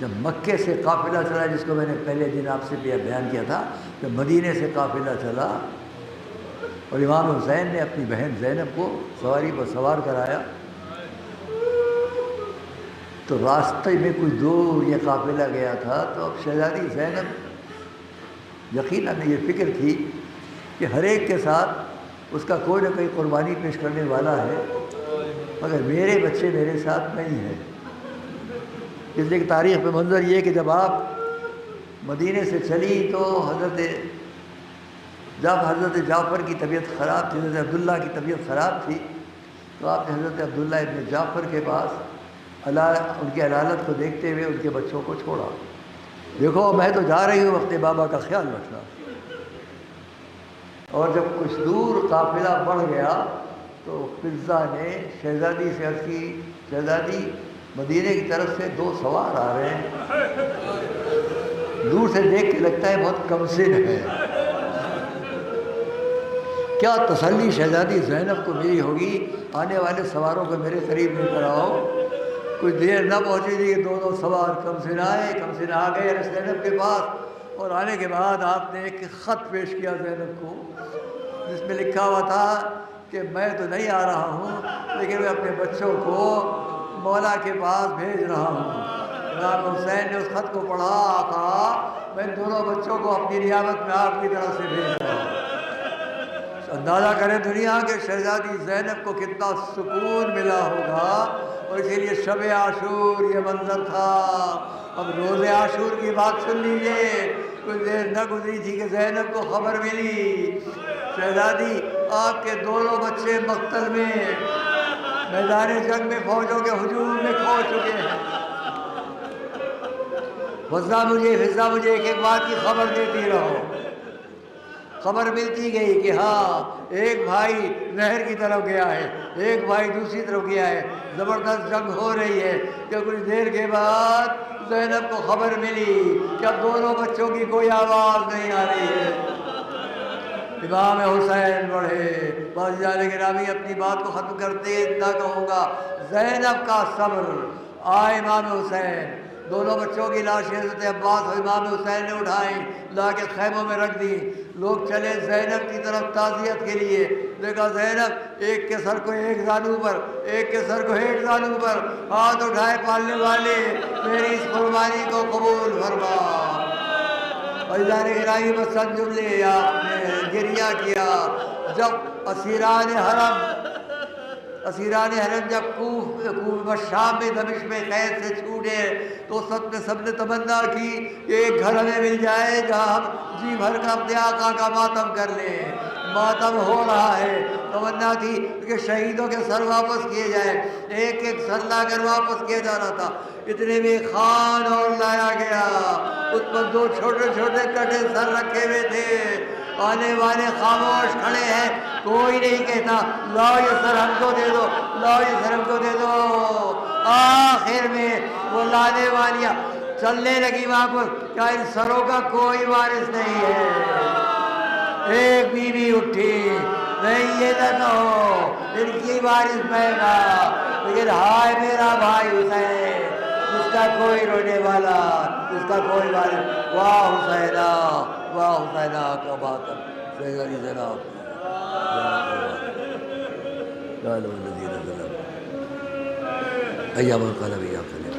جب مکے سے قافلہ چلا، جس کو میں نے پہلے دن آپ سے بیان کیا تھا، جب مدینے سے قافلہ چلا اور امام حسین نے اپنی بہن زینب کو سواری پر سوار کرایا، تو راستے میں کچھ دور یہ قافلہ گیا تھا، تو اب شہزادی زینب یقیناً یہ فکر تھی کہ ہر ایک کے ساتھ اس کا کوئی نہ کوئی قربانی پیش کرنے والا ہے، مگر میرے بچے میرے ساتھ نہیں ہیں۔ اس لیے کہ تاریخ میں منظر یہ کہ جب آپ مدینے سے چلی تو جب حضرت جعفر کی طبیعت خراب تھی، حضرت عبداللہ کی طبیعت خراب تھی، تو آپ نے حضرت عبداللہ ابن جعفر کے پاس ان کی علالت کو دیکھتے ہوئے ان کے بچوں کو چھوڑا، دیکھو میں تو جا رہی ہوں اپنے بابا کا خیال رکھنا۔ اور جب کچھ دور قافلہ بڑھ گیا تو فضہ نے شہزادی سے عرض کی، شہزادی مدینے کی طرف سے دو سوار آ رہے ہیں، دور سے دیکھ کے لگتا ہے بہت کمسن ہے، کیا تسلی شہزادی زینب کو میری ہوگی، آنے والے سواروں کو میرے قریب نہیں کراؤ۔ کچھ دیر نہ پہنچی تھی کہ دونوں سوار کمسن آئے، کمسن آ گئے زینب کے پاس، اور آنے کے بعد آپ نے ایک خط پیش کیا زینب کو، جس میں لکھا ہوا تھا کہ میں تو نہیں آ رہا ہوں لیکن میں اپنے بچوں کو مولا کے پاس بھیج رہا ہوں۔ امام حسین نے اس خط کو پڑھا، کہا میں دونوں بچوں کو اپنی نیابت میں آپ کی طرف سے بھیج رہا ہوں۔ اندازہ کریں دنیا کے شہزادی زینب کو کتنا سکون ملا ہوگا، اور اسی لیے شب عاشور یہ منظر تھا۔ اب روز عاشور کی بات سن لیجئے، کچھ دیر نہ گزری تھی کہ زینب کو خبر ملی شہزادی آپ کے دونوں بچے مقتل میں، میدان جنگ میں فوجوں کے ہجوم میں کھو چکے ہیں۔ فضہ مجھے ایک ایک بات کی خبر دیتی رہو۔ خبر ملتی گئی کہ ہاں ایک بھائی نہر کی طرف گیا ہے، ایک بھائی دوسری طرف گیا ہے، زبردست جنگ ہو رہی ہے۔ کہ کچھ دیر کے بعد زینب کو خبر ملی کہ اب دونوں بچوں کی کوئی آواز نہیں آ رہی ہے۔ امام حسین بڑھے، بس جانے کے نامی اپنی بات کو ختم کرتے اتنا کہوں گا، زینب کا صبر، آئے امام حسین دونوں بچوں کی لاشیں حضرت عباس اور امام حسین نے اٹھائیں، لا کے خیموں میں رکھ دی۔ لوگ چلے زینب کی طرف تعزیت کے لیے، دیکھا زینب ایک کے سر کو ایک زانو پر، ایک کے سر کو ایک زانو پر، ہاتھ اٹھائے پالنے والے میری اس قربانی کو قبول فرما۔ عزیزان گرامی بسن جملے آپ نے گریہ کیا جب اسیران حرم جب شام میں دمشق میں قید سے چھوٹے تو سب نے تمنا کی کہ ایک گھر ہمیں مل جائے جہاں ہم جی بھر کا اپنے آقا کا ماتم کر لیں۔ ماتم ہو رہا ہے، تمنا تھی کہ شہیدوں کے سر واپس کیے جائیں، ایک ایک سر لا کر واپس کیا جا رہا تھا۔ اتنے میں خان اور لایا گیا، اس پر 2 چھوٹے چھوٹے کٹے سر رکھے ہوئے تھے۔ آنے والے خاموش کھڑے ہیں، کوئی نہیں کہتا لاؤ یہ سر ہم کو دے دو، لاؤ یہ سر ہم کو دے دو۔ آخر میں وہ لانے والیاں چلنے لگی واپس، کیا ان سروں کا کوئی وارث نہیں ہے؟ ایک بیوی اٹھی، نہیں یہ نہ کہو ان کی وارث میں گا، لیکن ہائے میرا بھائی حسین جس کا کوئی رونے والا، جس کا کوئی وارث، واہ حسینہ واہ حسینہ کا بات سیدی جناب قالوا الذين ظلموا أيام القلب يا قلب